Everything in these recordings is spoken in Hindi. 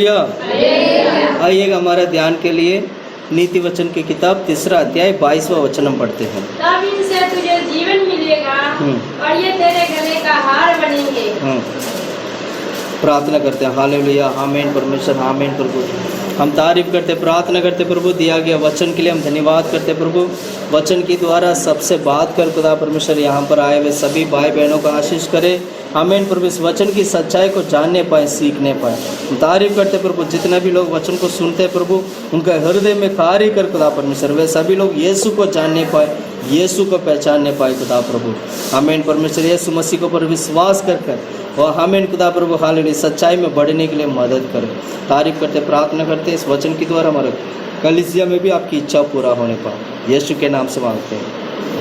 आइएगा हमारे ध्यान के लिए नीति वचन की किताब 3 अध्याय 22वां वचन हम पढ़ते हैं। तब इनसे तुझे जीवन मिलेगा और ये तेरे गले का हार बनेंगे। प्रार्थना करते हैं। हालेलुया, आमीन परमेश्वर, आमीन प्रभु। हम तारीफ करते, प्रार्थना करते प्रभु, दिया गया वचन के लिए हम धन्यवाद करते प्रभु। वचन के द्वारा सबसे बात कर खुदा परमेश्वर, यहाँ पर आए हुए सभी भाई बहनों को आशीष करे। आमीन प्रभु। इस वचन की सच्चाई को जानने पाए, सीखने पाए। हम तारीफ करते प्रभु, जितने भी लोग वचन को सुनते प्रभु, उनका हृदय में कार्य कर खुदा परमेश्वर, वे सभी लोग यीशु को जानने पाए, यीशु को पहचानने पाए खुदा प्रभु। आमीन परमेश्वर। यीशु मसीह को पर विश्वास कर और आमीन खुदा प्रभु, हालेलुया, सच्चाई में बढ़ने के लिए मदद करें। तारीफ करते, प्रार्थना करते, इस वचन के द्वारा हमारे कलीसिया में भी आपकी इच्छा पूरा होने पाए, यीशु के नाम से मांगते हैं,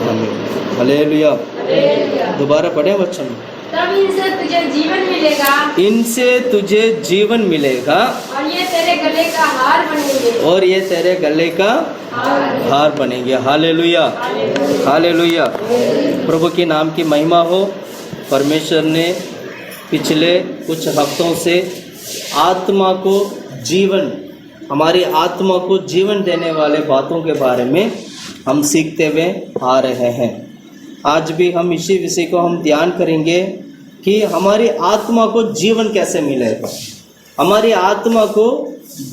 आमीन। हालेलुया। दोबारा पढ़ें वचन। तब इनसे तुझे जीवन मिलेगा, इनसे तुझे जीवन मिलेगा और ये तेरे गले का हार बनेंगे, और ये तेरे गले का हार बनेंगे। Hallelujah, hallelujah. प्रभु के नाम की महिमा हो। परमेश्वर ने पिछले कुछ हफ्तों से आत्मा को जीवन, हमारी आत्मा को जीवन देने वाले बातों के बारे में हम सीखते हुए आ रहे हैं। आज भी हम इसी विषय को हम ध्यान करेंगे कि हमारी आत्मा को जीवन कैसे मिलेगा, हमारी आत्मा को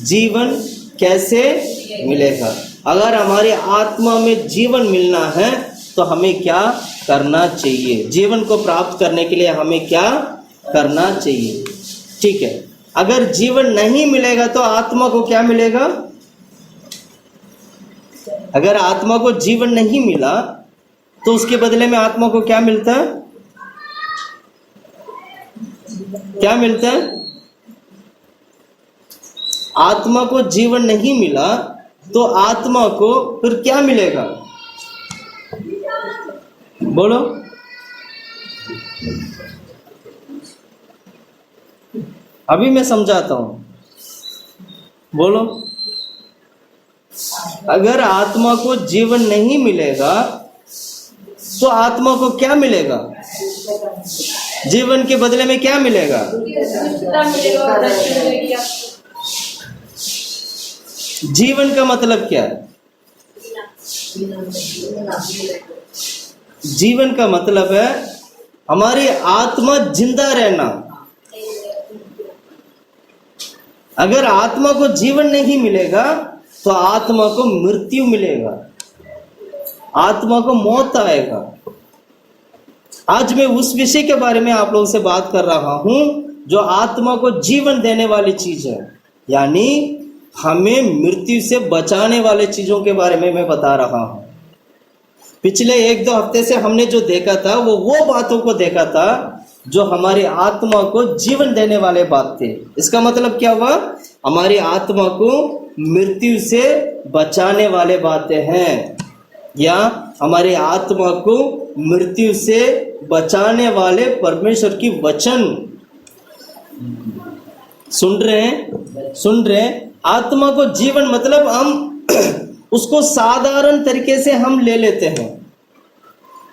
जीवन कैसे मिलेगा। अगर हमारी आत्मा में जीवन मिलना है तो हमें क्या करना चाहिए, जीवन को प्राप्त करने के लिए हमें क्या करना चाहिए। ठीक है, अगर जीवन नहीं मिलेगा तो आत्मा को क्या मिलेगा? अगर आत्मा को जीवन नहीं मिला तो उसके बदले में आत्मा को क्या मिलता है? क्या मिलता है? आत्मा को जीवन नहीं मिला तो आत्मा को फिर क्या मिलेगा? बोलो। अभी मैं समझाता हूं, बोलो। अगर आत्मा को जीवन नहीं मिलेगा तो आत्मा को क्या मिलेगा? जीवन के बदले में क्या मिलेगा? जीवन का मतलब क्या है? जीवन का मतलब है हमारी आत्मा जिंदा रहना। अगर आत्मा को जीवन नहीं मिलेगा तो आत्मा को मृत्यु मिलेगा, आत्मा को मौत आएगा। आज मैं उस विषय के बारे में आप लोगों से बात कर रहा हूं जो आत्मा को जीवन देने वाली चीज है, यानी हमें मृत्यु से बचाने वाले चीजों के बारे में मैं बता रहा हूं। पिछले 1-2 हफ्ते से हमने जो देखा था वो बातों को देखा था जो हमारी आत्मा को जीवन देने वाले बात थे। इसका मतलब क्या हुआ? हमारी आत्मा को मृत्यु से बचाने वाले बातें हैं, या हमारी आत्मा को मृत्यु से बचाने वाले परमेश्वर की वचन। सुन रहे हैं? आत्मा को जीवन मतलब हम उसको साधारण तरीके से हम ले लेते हैं,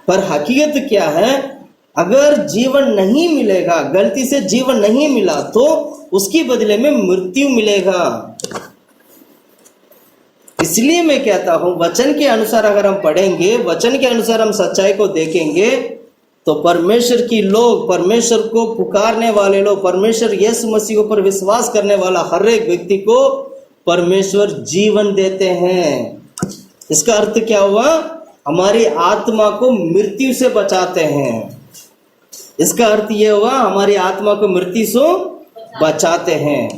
पर हकीकत क्या है? अगर जीवन नहीं मिलेगा, गलती से जीवन नहीं मिला तो उसके बदले में मृत्यु मिलेगा। इसलिए मैं कहता हूं वचन के अनुसार अगर हम पढ़ेंगे, वचन के अनुसार हम सच्चाई को देखेंगे तो परमेश्वर की लोग, परमेश्वर को पुकारने वाले लोग, परमेश्वर यीशु मसीह पर विश्वास करने वाला हर एक व्यक्ति को परमेश्वर जीवन देते हैं। इसका अर्थ क्या हुआ? हमारी आत्मा को मृत्यु से बचाते हैं। इसका अर्थ यह हुआ हमारी आत्मा को मृत्यु से बचाते हैं।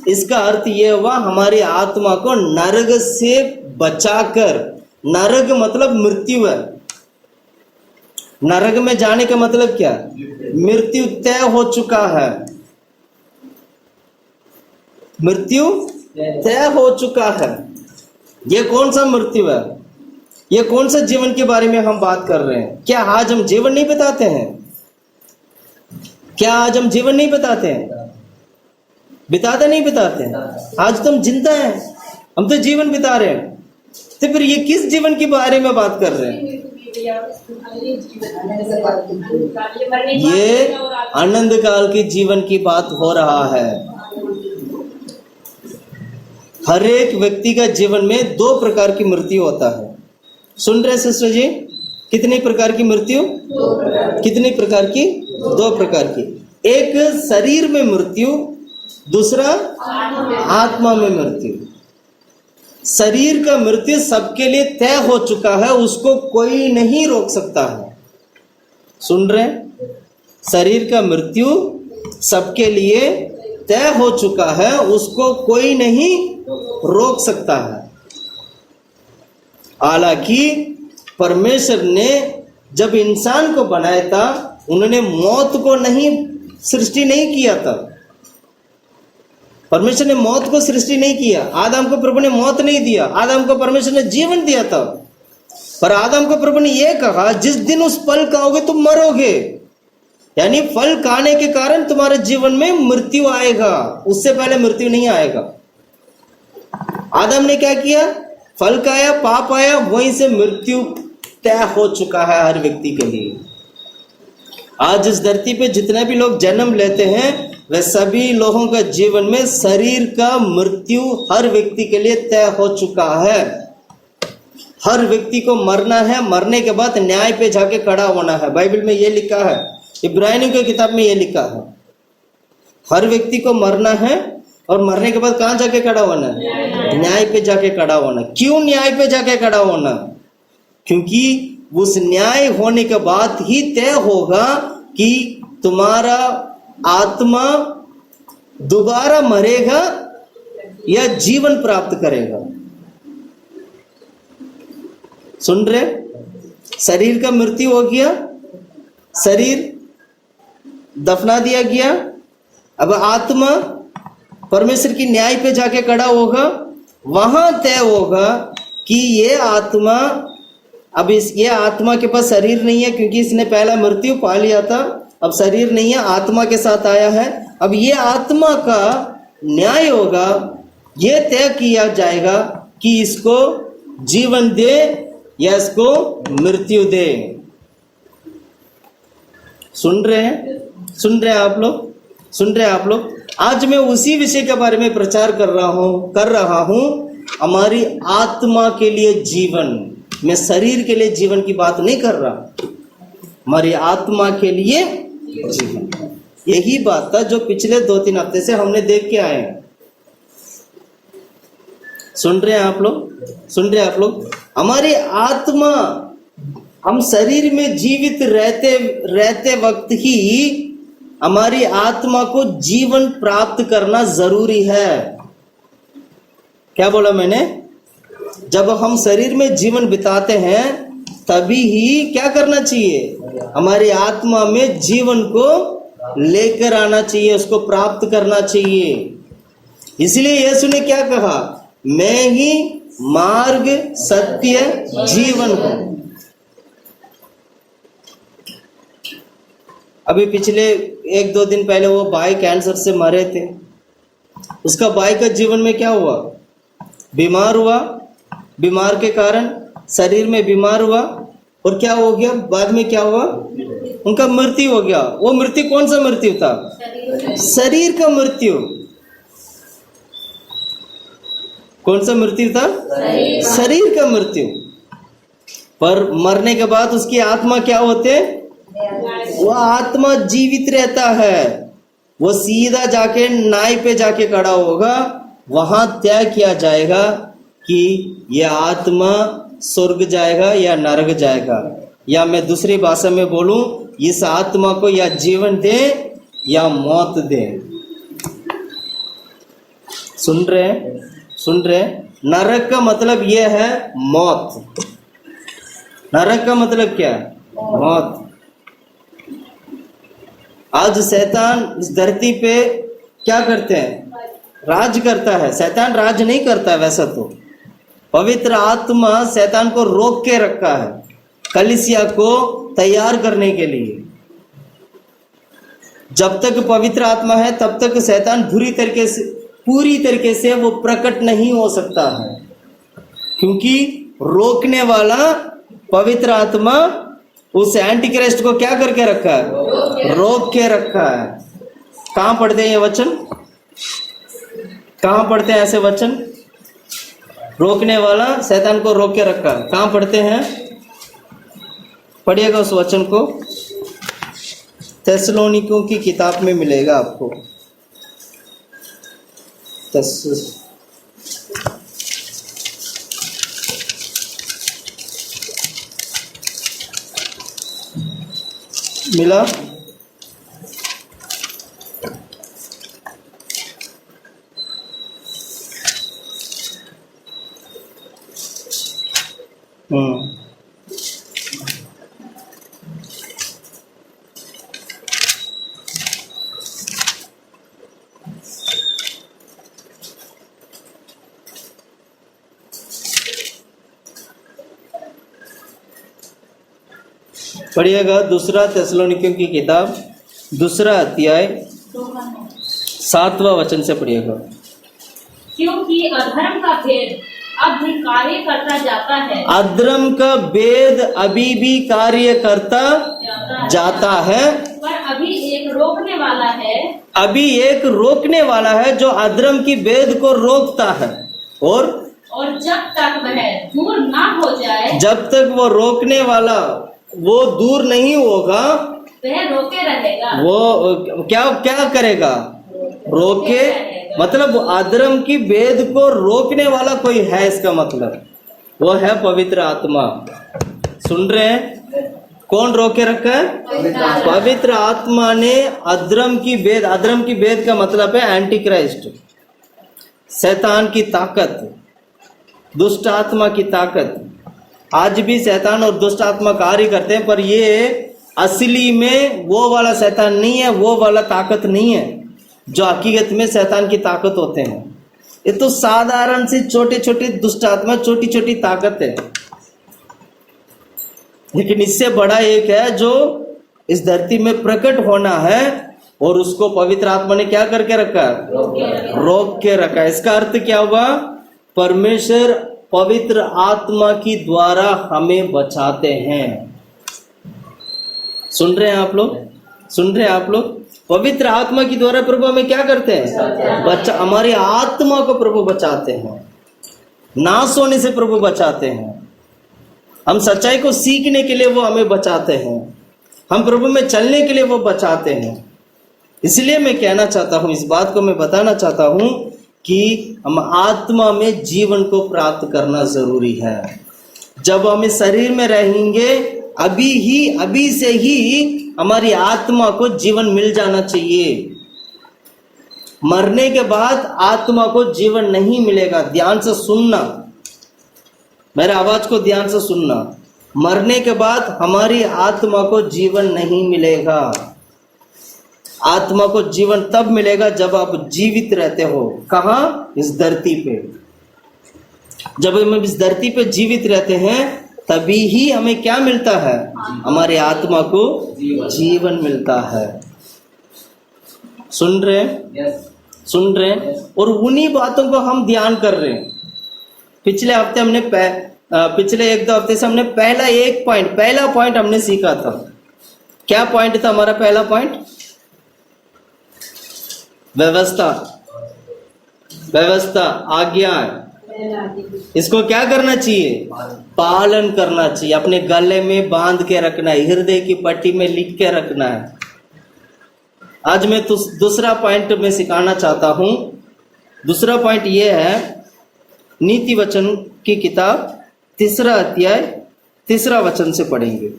इसका अर्थ यह हुआ हमारी आत्मा को नरक से बचाकर, नरक मतलब मृत्यु है, नरक में जाने का मतलब क्या? मृत्यु तय हो चुका है, मृत्यु तय हो चुका है। ये कौन सा मृत्यु है? ये कौन सा जीवन के बारे में हम बात कर रहे हैं? क्या आज हम जीवन नहीं बताते हैं? क्या आज हम जीवन नहीं बताते हैं? नहीं बताते हैं? आज तो हम जिंदा हैं, हम तो जीवन बिता रहे हैं, तो फिर ये किस जीवन के बारे में बात कर रहे हैं? ये आनंद काल के जीवन की बात हो रहा है। हर एक व्यक्ति का जीवन में 2 प्रकार की मृत्यु होता है। सुन रहे सिस्टर जी? कितनी प्रकार की मृत्यु? कितनी प्रकार की? 2 प्रकार की। एक शरीर में मृत्यु, दूसरा आत्मा में मृत्यु। शरीर का मृत्यु सबके लिए तय हो चुका है, उसको कोई नहीं रोक सकता है। सुन रहे? शरीर का मृत्यु सबके लिए तय हो चुका है, उसको कोई नहीं रोक सकता है। हालांकि परमेश्वर ने जब इंसान को बनाया था, उन्होंने मौत को नहीं सृष्टि नहीं किया था। परमेश्वर ने मौत को सृष्टि नहीं किया। आदम को प्रभु ने मौत नहीं दिया, आदम को परमेश्वर ने जीवन दिया था। पर आदम को प्रभु ने यह कहा, जिस दिन उस फल खाओगे तुम मरोगे। यानी फल खाने के कारण तुम्हारे जीवन में मृत्यु आएगा, उससे पहले मृत्यु नहीं आएगा। आदम ने क्या किया? फल खाया, पाप आया, वहीं से मृत्यु तय हो चुका है हर व्यक्ति के लिए। आज इस धरती पे जितने भी लोग जन्म लेते हैं, वे सभी लोगों का जीवन में शरीर का मृत्यु हर व्यक्ति के लिए तय हो चुका है। हर व्यक्ति को मरना है, मरने के बाद न्याय पे जाके खड़ा होना है। बाइबल में ये लिखा है, इब्रानियों की किताब में ये लिखा है, हर व्यक्ति को मरना है और मरने के बाद कहां जाके खड़ा होना है? न्याय पे जाके खड़ा होना। क्यों न्याय पे जाके खड़ा होना? क्योंकि उस न्याय होने के बाद ही तय होगा कि तुम्हारा आत्मा दोबारा मरेगा या जीवन प्राप्त करेगा। सुन रहे? शरीर का मृत्यु हो गया, शरीर दफना दिया गया, अब आत्मा परमेश्वर की न्याय पे जाके खड़ा होगा। वहां तय होगा कि ये आत्मा, अब ये आत्मा के पास शरीर नहीं है, क्योंकि इसने पहला मृत्यु पा लिया था। अब शरीर नहीं है, आत्मा के साथ आया है। अब ये आत्मा का न्याय होगा, ये तय किया जाएगा कि इसको जीवन दे या इसको मृत्यु दे। सुन रहे हैं? सुन रहे हैं आप लोग? सुन रहे हैं आप लोग? आज मैं उसी विषय के बारे में प्रचार कर रहा हूं, हमारी आत्मा के लिए जीवन। मैं शरीर के लिए जीवन की बात नहीं कर रहा, हमारी आत्मा के लिए जीवन। यही बात था जो पिछले 2-3 हफ्ते से हमने देख के आए हैं। सुन रहे हैं आप लोग? सुन रहे हैं आप लोग? हमारी आत्मा, हम शरीर में जीवित रहते वक्त ही हमारी आत्मा को जीवन प्राप्त करना जरूरी है। क्या बोला मैंने? जब हम शरीर में जीवन बिताते हैं, तभी ही क्या करना चाहिए? हमारी आत्मा में जीवन को लेकर आना चाहिए, उसको प्राप्त करना चाहिए। इसलिए यीशु ने क्या कहा? मैं ही मार्ग, सत्य, जीवन हूं। अभी पिछले 1-2 दिन पहले वो भाई कैंसर से मरे थे। उसका भाई का जीवन में क्या हुआ? बीमार हुआ, बीमार के कारण शरीर में बीमार हुआ, और क्या हो गया? बाद में क्या हुआ? उनका मृत्यु हो गया। वो मृत्यु कौन सा मृत्यु था? शरीर का मृत्यु। कौन सा मृत्यु था? शरीर का मृत्यु। पर मरने के बाद उसकी आत्मा क्या होते? वह आत्मा जीवित रहता है। वो सीधा जाके न्याय पे जाके खड़ा होगा। वहां तय किया जाएगा कि यह आत्मा स्वर्ग जाएगा या नरक जाएगा। या मैं दूसरी भाषा में बोलूं, इस आत्मा को या जीवन दे या मौत दे। सुन रहे? सुन रहे? नरक का मतलब यह है मौत। नरक का मतलब क्या है? मौत। आज शैतान इस धरती पे क्या करते हैं? राज करता है। शैतान राज नहीं करता है वैसा तो। पवित्र आत्मा शैतान को रोक के रखा है, कलीसिया को तैयार करने के लिए। जब तक पवित्र आत्मा है तब तक शैतान पूरी तरीके से वो प्रकट नहीं हो सकता है, क्योंकि रोकने वाला पवित्र आत्मा उस एंटी क्राइस्ट को क्या करके रखा है? रोक के रखा है। कहां पढ़ते हैं ये वचन? कहां पढ़ते हैं ऐसे वचन? रोकने वाला शैतान को रोक के रखा। कहाँ पढ़ते हैं? पढ़िएगा उस वचन को, थिस्सलुनीकियों की किताब में मिलेगा आपको। मिला? पढ़िएगा दूसरा थिस्सलुनीकियों की किताब, दूसरा अध्याय 7वां वचन से पढ़िएगा। क्योंकि अधर्म का भेद अब भी कार्य करता जाता है। अधर्म का भेद अभी भी कार्य करता जाता है। पर अभी एक रोकने वाला है। अभी एक रोकने वाला है जो अधर्म की भेद को रोकता है। और जब तक वह दूर ना हो जाए, जब तक वो रोकने वाला वो दूर नहीं होगा, वह रोके रहेगा। वो क्या क्या करेगा? रोके, मतलब अधर्म की भेद को रोकने वाला कोई है, इसका मतलब वो है पवित्र आत्मा। सुन रहे हैं? कौन रोके रखा है? पवित्र आत्मा ने अधर्म की भेद। अधर्म की भेद का मतलब है एंटी क्राइस्ट, शैतान की ताकत, दुष्ट आत्मा की ताकत। आज भी शैतान और दुष्ट आत्मा कार्य करते हैं, पर ये असली में वो वाला शैतान नहीं है, वो वाला ताकत नहीं है जो हकीकत में शैतान की ताकत होते हैं। ये तो साधारण सी छोटे छोटे दुष्ट आत्मा, छोटी छोटी ताकत है। लेकिन इससे बड़ा एक है जो इस धरती में प्रकट होना है, और उसको पवित्र आत्मा ने क्या करके रखा है? रोक के रखा है। इसका अर्थ क्या हुआ? परमेश्वर पवित्र आत्मा की द्वारा हमें बचाते हैं। सुन रहे हैं आप लोग? सुन रहे हैं आप लोग? पवित्र आत्मा की द्वारा प्रभु हमें क्या करते हैं? हमारी आत्मा को प्रभु बचाते हैं, नाश होने से प्रभु बचाते हैं। हम सच्चाई को सीखने के लिए वो हमें बचाते हैं, हम प्रभु में चलने के लिए वो बचाते हैं। इसलिए मैं कहना चाहता हूं, इस बात को मैं बताना चाहता हूं कि हम आत्मा में जीवन को प्राप्त करना जरूरी है। जब हम इस शरीर में रहेंगे, अभी से ही हमारी आत्मा को जीवन मिल जाना चाहिए। मरने के बाद आत्मा को जीवन नहीं मिलेगा। ध्यान से सुनना, मेरे आवाज को ध्यान से सुनना। मरने के बाद हमारी आत्मा को जीवन नहीं मिलेगा। आत्मा को जीवन तब मिलेगा जब आप जीवित रहते हो। कहाँ? इस धरती पे। जब हम इस धरती पे जीवित रहते हैं, तभी ही हमें क्या मिलता है? हमारे आत्मा को जीवन मिलता है। सुन रहे हैं? सुन रहे हैं? और उन्हीं बातों को हम ध्यान कर रहे हैं। पिछले हफ्ते हमने पिछले 1-2 हफ्ते से हमने पहला पॉइंट हमने सीखा था। क्या पॉइंट था हमारा? पहला पॉइंट व्यवस्था, आज्ञा। इसको क्या करना चाहिए? पालन करना चाहिए। अपने गले में बांध के रखना है, हृदय की पट्टी में लिख के रखना है। आज मैं दूसरा पॉइंट में सिखाना चाहता हूं। दूसरा पॉइंट ये है, नीति वचन की किताब 3 अध्याय 3 वचन से पढ़ेंगे।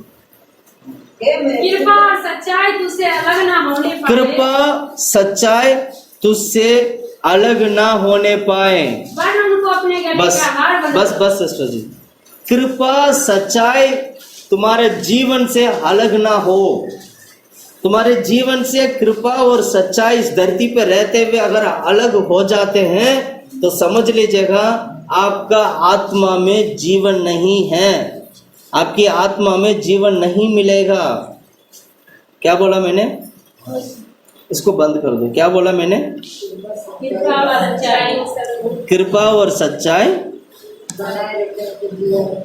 कृपा और सच्चाई तुझसे अलग ना होने पाए। कृपा सच्चाई तुझसे अलग ना होने पाए। उनको अपने गले बस का हार बना। बस सिस्टर जी, कृपा सच्चाई तुम्हारे जीवन से अलग ना हो। तुम्हारे जीवन से कृपा और सच्चाई इस धरती पे रहते हुए अगर अलग हो जाते हैं, तो समझ लीजिएगा आपका आत्मा में जीवन नहीं है। आपकी आत्मा में जीवन नहीं मिलेगा। क्या बोला मैंने? इसको बंद कर दो। क्या बोला मैंने? कृपा और सच्चाई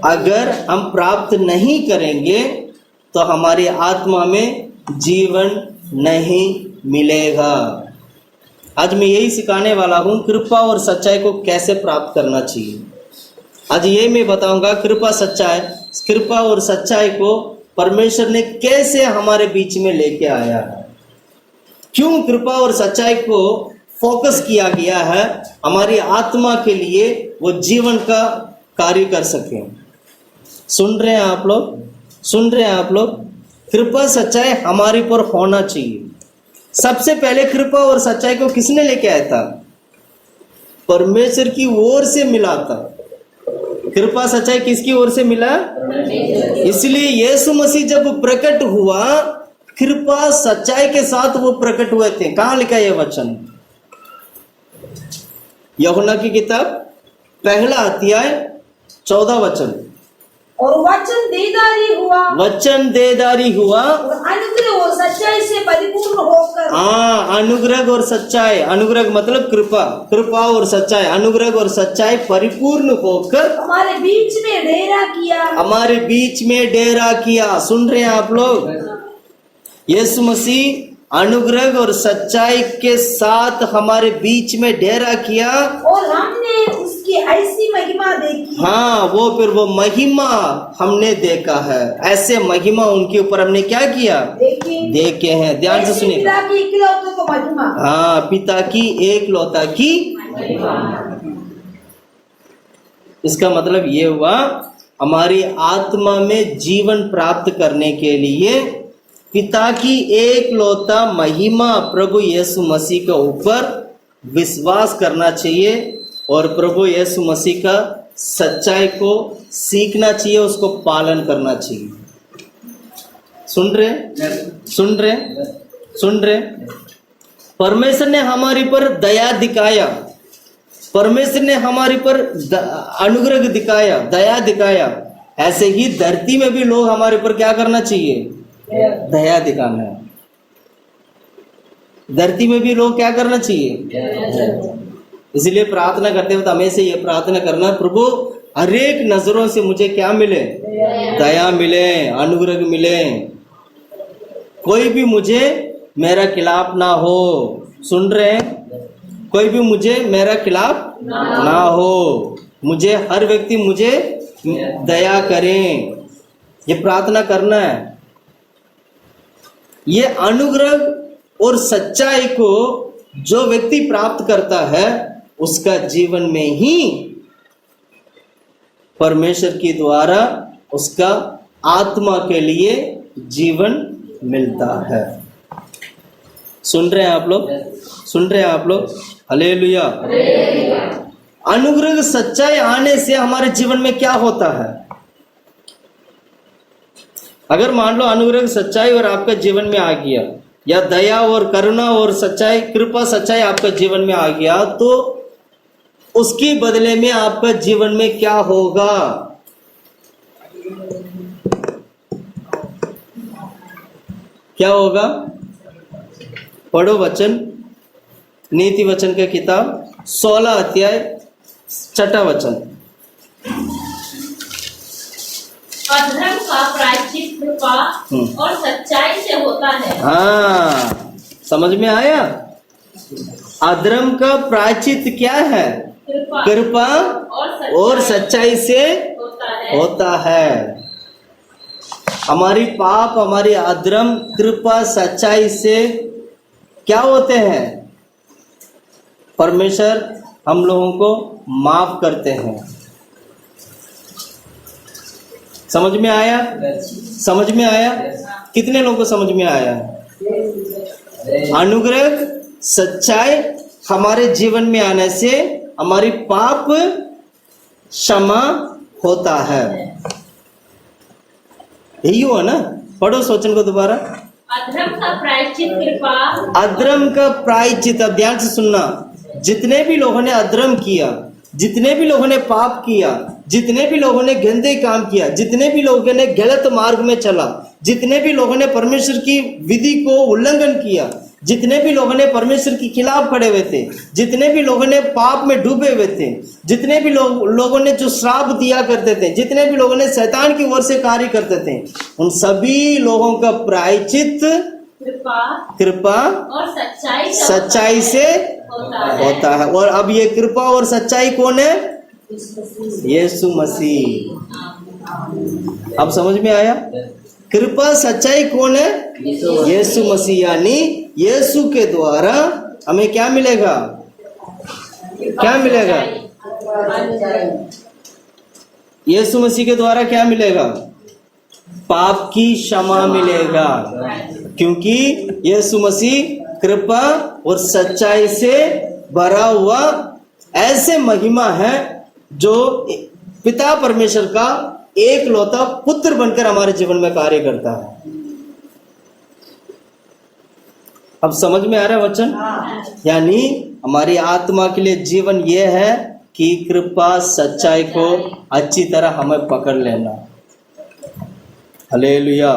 अगर हम प्राप्त नहीं करेंगे, तो हमारी आत्मा में जीवन नहीं मिलेगा। आज मैं यही सिखाने वाला हूं, कृपा और सच्चाई को कैसे प्राप्त करना चाहिए। आज ये मैं बताऊंगा कृपा सच्चाई, कृपा और सच्चाई को परमेश्वर ने कैसे हमारे बीच में लेके आया है, क्यों कृपा और सच्चाई को फोकस किया गया है हमारी आत्मा के लिए, वो जीवन का कार्य कर सके। सुन रहे हैं आप लोग, सुन रहे हैं आप लोग? कृपा सच्चाई हमारे पर होना चाहिए। सबसे पहले कृपा और सच्चाई को किसने लेके आया था? परमेश्वर की ओर से मिला था। कृपा सच्चाई किसकी ओर से मिला? इसलिए यीशु मसीह जब प्रकट हुआ, कृपा सच्चाई के साथ वो प्रकट हुए थे। कहां लिखा है यह वचन? यूहन्ना की किताब पहला अध्याय 14 वचन। और वचन देदारी हुआ, वचन देदारी हुआ और अनुग्रह और सच्चाई से परिपूर्ण होकर, हाँ, अनुग्रह और सच्चाई, अनुग्रह मतलब कृपा, कृपा और सच्चाई, अनुग्रह और सच्चाई परिपूर्ण होकर हमारे बीच में डेरा किया, हमारे बीच में डेरा किया। सुन रहे हैं आप लोग? यीशु मसीह अनुग्रह और सच्चाई के साथ हमारे बीच में डेरा किया, और हमने उसकी ऐसी महिमा देखी। हाँ, वो फिर वो महिमा हमने देखा है। ऐसे महिमा उनके ऊपर हमने क्या किया? देखे हैं। ध्यान से सुनिए। पिता की इकलौते को महिमा, हाँ, पिता की एकलौता की। इसका मतलब ये हुआ, हमारी आत्मा में जीवन प्राप्त करने के लिए पिता की एकलौता महिमा प्रभु यीशु मसीह के ऊपर विश्वास करना चाहिए, और प्रभु यीशु मसीह का सच्चाई को सीखना चाहिए, उसको पालन करना चाहिए। सुन रहे, सुन रहे, सुन रहे? परमेश्वर ने हमारे पर दया दिखाया, परमेश्वर ने हमारे पर अनुग्रह दिखाया, दया दिखाया। ऐसे ही धरती में भी लोग हमारे पर क्या करना चाहिए? दया दिखाना है। धरती में भी लोग क्या करना चाहिए? इसलिए प्रार्थना करते वक्त हमें से ये प्रार्थना करना, प्रभु हर एक नजरों से मुझे क्या मिले? दया मिले, अनुग्रह मिले, कोई भी मुझे मेरा खिलाफ ना हो। सुन रहे हैं? कोई भी मुझे मेरा खिलाफ ना हो, मुझे हर व्यक्ति मुझे दया करें, ये प्रार्थना करना है। ये अनुग्रह और सच्चाई को जो व्यक्ति प्राप्त करता है, उसका जीवन में ही परमेश्वर के द्वारा उसका आत्मा के लिए जीवन मिलता है। सुन रहे हैं आप लोग? सुन रहे हैं आप लोग? हालेलुया। अनुग्रह सच्चाई आने से हमारे जीवन में क्या होता है? अगर मान लो अनुग्रह सच्चाई और आपका जीवन में आ गया, या दया और करुणा और सच्चाई, कृपा सच्चाई आपका जीवन में आ गया, तो उसके बदले में आपका जीवन में क्या होगा? क्या होगा? पढ़ो वचन, नीति वचन का किताब 16 अध्याय 6 वचन। अधर्म का प्रायश्चित कृपा और सच्चाई से होता है। हाँ, समझ में आया? अधर्म का प्रायश्चित क्या है? कृपा और सच्चाई से होता है। हमारी पाप, हमारी अधर्म कृपा सच्चाई से क्या होते हैं? परमेश्वर हम लोगों को माफ करते हैं। समझ में आया? समझ में आया? कितने लोगों को समझ में आया? अनुग्रह सच्चाई हमारे जीवन में आने से हमारी पाप क्षमा होता है। यही हुआ ना? पढ़ो उस वचन को दोबारा। अधर्म का प्रायश्चित कृपा, अधर्म का प्रायश्चित, अब ध्यान से सुनना, जितने भी लोगों ने अधर्म किया, जितने भी लोगों ने पाप किया, जितने भी लोगों ने गंदे काम किया, जितने भी लोगों ने गलत मार्ग में चला, जितने भी लोगों ने परमेश्वर की विधि को उल्लंघन किया, जितने भी लोगों ने परमेश्वर के खिलाफ खड़े हुए थे, जितने भी लोगों ने पाप में डूबे हुए थे, जितने भी लोगों ने जो श्राप दिया करते थे, जितने भी लोगों ने शैतान की ओर से कार्य करते थे, उन सभी लोगों का प्रायश्चित कृपा और सच्चाई से होता है। और अब ये कृपा और सच्चाई कौन है? यीशु मसीह। अब समझ में आया? कृपा सच्चाई कौन है? यीशु मसीह। यानी यीशु के द्वारा हमें क्या मिलेगा? क्या मिलेगा? यीशु मसीह के द्वारा क्या मिलेगा? पाप की क्षमा मिलेगा, क्योंकि यीशु मसीह कृपा और सच्चाई से भरा हुआ ऐसे महिमा है जो पिता परमेश्वर का एकलौता पुत्र बनकर हमारे जीवन में कार्य करता है। अब समझ में आ रहा है वचन? यानी हमारी आत्मा के लिए जीवन यह है कि कृपा सच्चाई को अच्छी तरह हमें पकड़ लेना। Hallelujah,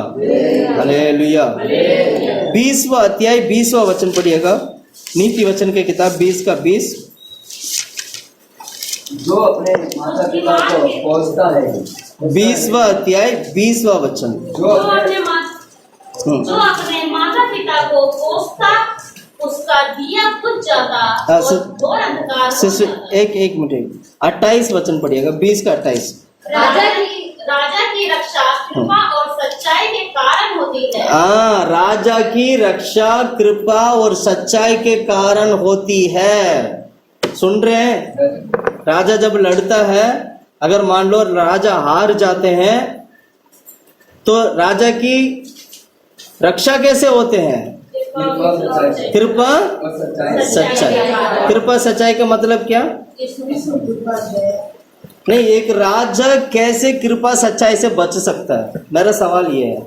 hallelujah. 20वां अध्याय 20वां वचन पढ़िएगा। नीति वचन के किताब 20 का 20। जो अपने माता पिता को कोसता है। 20वां अध्याय 20वां वचन। जो अपने माता पिता को कोसता, उसका दिया बुझ जाता और घोर अंधकार हो जाता। एक मिनट, 28 वचन पढ़िएगा, 20 का 28। राजा की रक्षा कृपा और सच्चाई के कारण होती है। राजा की रक्षा कृपा और सच्चाई के कारण होती है। सुन रहे हैं? राजा जब लड़ता है, अगर मान लो राजा हार जाते हैं, तो राजा की रक्षा कैसे होते हैं? कृपा सच्चाई। कृपा सच्चाई का मतलब क्या? नहीं, एक राजा कैसे कृपा सच्चाई से बच सकता है? मेरा सवाल ये है।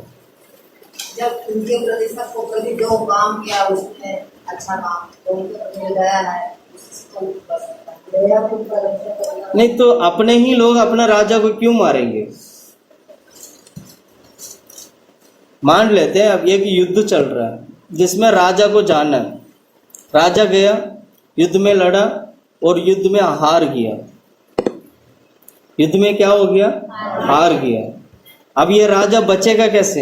जब उनके प्रति सबको प्रति जो काम किया उसने अच्छा काम, तो उनके प्रति दया है, उसको कर सकता है। दया को करना नहीं तो अपने ही लोग अपना राजा को क्यों मारेंगे? मान लेते हैं अब एक युद्ध चल रहा है जिसमें राजा को जाना है। राजा गया, युद्ध में लड़ा और युद्ध में हार गया। युद्ध में क्या हो गया? हार गया। अब ये राजा बचेगा कैसे?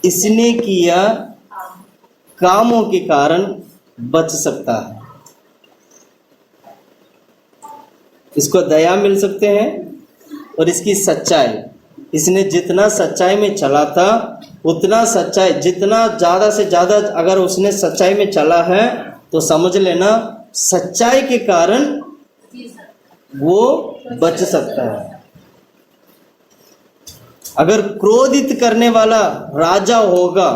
इसने किया कामों के कारण बच सकता है। इसको दया मिल सकते हैं और इसकी सच्चाई, इसने जितना सच्चाई में चला था उतना सच्चाई, जितना ज्यादा से ज्यादा अगर उसने सच्चाई में चला है तो समझ लेना सच्चाई के कारण वो बच सकता है। अगर क्रोधित करने वाला राजा होगा,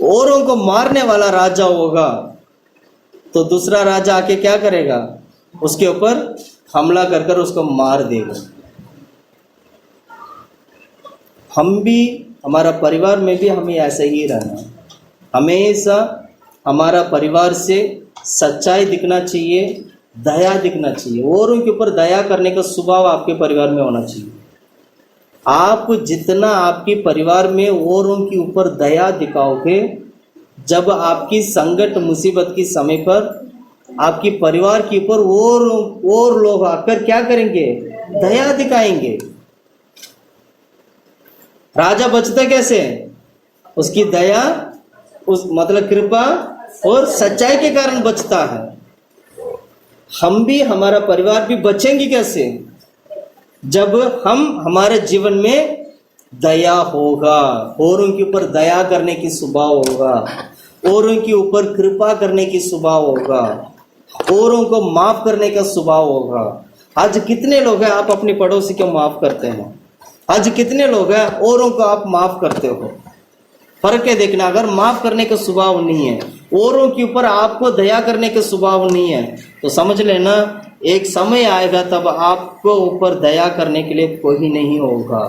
औरों को मारने वाला राजा होगा, तो दूसरा राजा आके क्या करेगा? उसके ऊपर हमला कर कर उसको मार देगा। हम भी, हमारा परिवार में भी हमें ऐसे ही रहना। हमेशा हमारा परिवार से सच्चाई दिखना चाहिए, दया दिखना चाहिए। औरों के ऊपर दया करने का स्वभाव आपके परिवार में होना चाहिए। आप जितना आपके परिवार में औरों के ऊपर दया दिखाओगे, जब आपकी संकट मुसीबत के समय पर आपके परिवार के ऊपर और लोग आकर क्या करेंगे? दया दिखाएंगे। राजा बचता कैसे? उसकी दया, उस मतलब कृपा और सच्चाई के कारण बचता है। हम भी, हमारा परिवार भी बचेंगे कैसे? जब हमारे जीवन में दया होगा, औरों के ऊपर दया करने की स्वभाव होगा, औरों के ऊपर कृपा करने की स्वभाव होगा, औरों को माफ करने का स्वभाव होगा। आज कितने लोग हैं आप अपने पड़ोसी को माफ करते हैं? आज कितने लोग हैं औरों को आप माफ करते हो? फर्क है देखना। अगर माफ करने का स्वभाव नहीं है, औरों के ऊपर आपको दया करने का स्वभाव नहीं है, तो समझ लेना एक समय आएगा तब आपको ऊपर दया करने के लिए कोई नहीं होगा।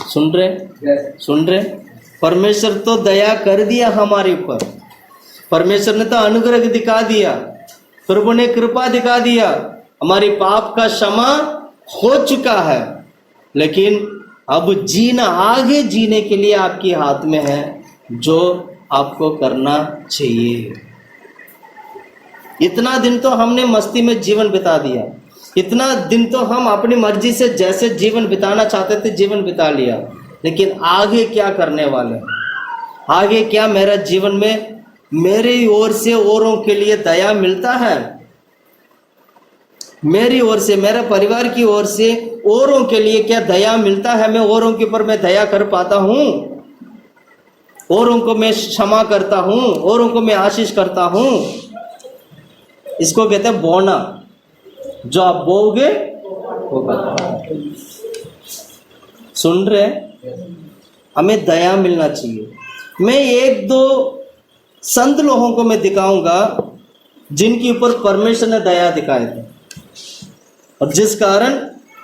सुन रहे? परमेश्वर तो दया कर दिया हमारे ऊपर। परमेश्वर ने तो अनुग्रह दिखा दिया, प्रभु ने कृपा दिखा दिया, हमारी पाप का क्षमा हो चुका है। लेकिन अब जीना, आगे जीने के लिए आपके हाथ में है, जो आपको करना चाहिए। इतना दिन तो हमने मस्ती में जीवन बिता दिया, इतना दिन तो हम अपनी मर्जी से जैसे जीवन बिताना चाहते थे जीवन बिता लिया। लेकिन आगे क्या करने वाले? आगे क्या मेरा जीवन में मेरी ओर से औरों के लिए दया मिलता है? मेरी ओर से, मेरे परिवार की ओर से औरों के लिए क्या दया मिलता है? मैं औरों के ऊपर मैं दया कर पाता हूँ? औरों को मैं क्षमा करता हूँ? औरों को मैं आशीष करता हूँ? इसको कहते हैं बोना। जो आप बोओगे होगा। सुन रहे? हमें दया मिलना चाहिए। मैं एक दो संत लोगों को मैं दिखाऊंगा जिनके ऊपर परमेश्वर ने दया दिखाए थे, और जिस कारण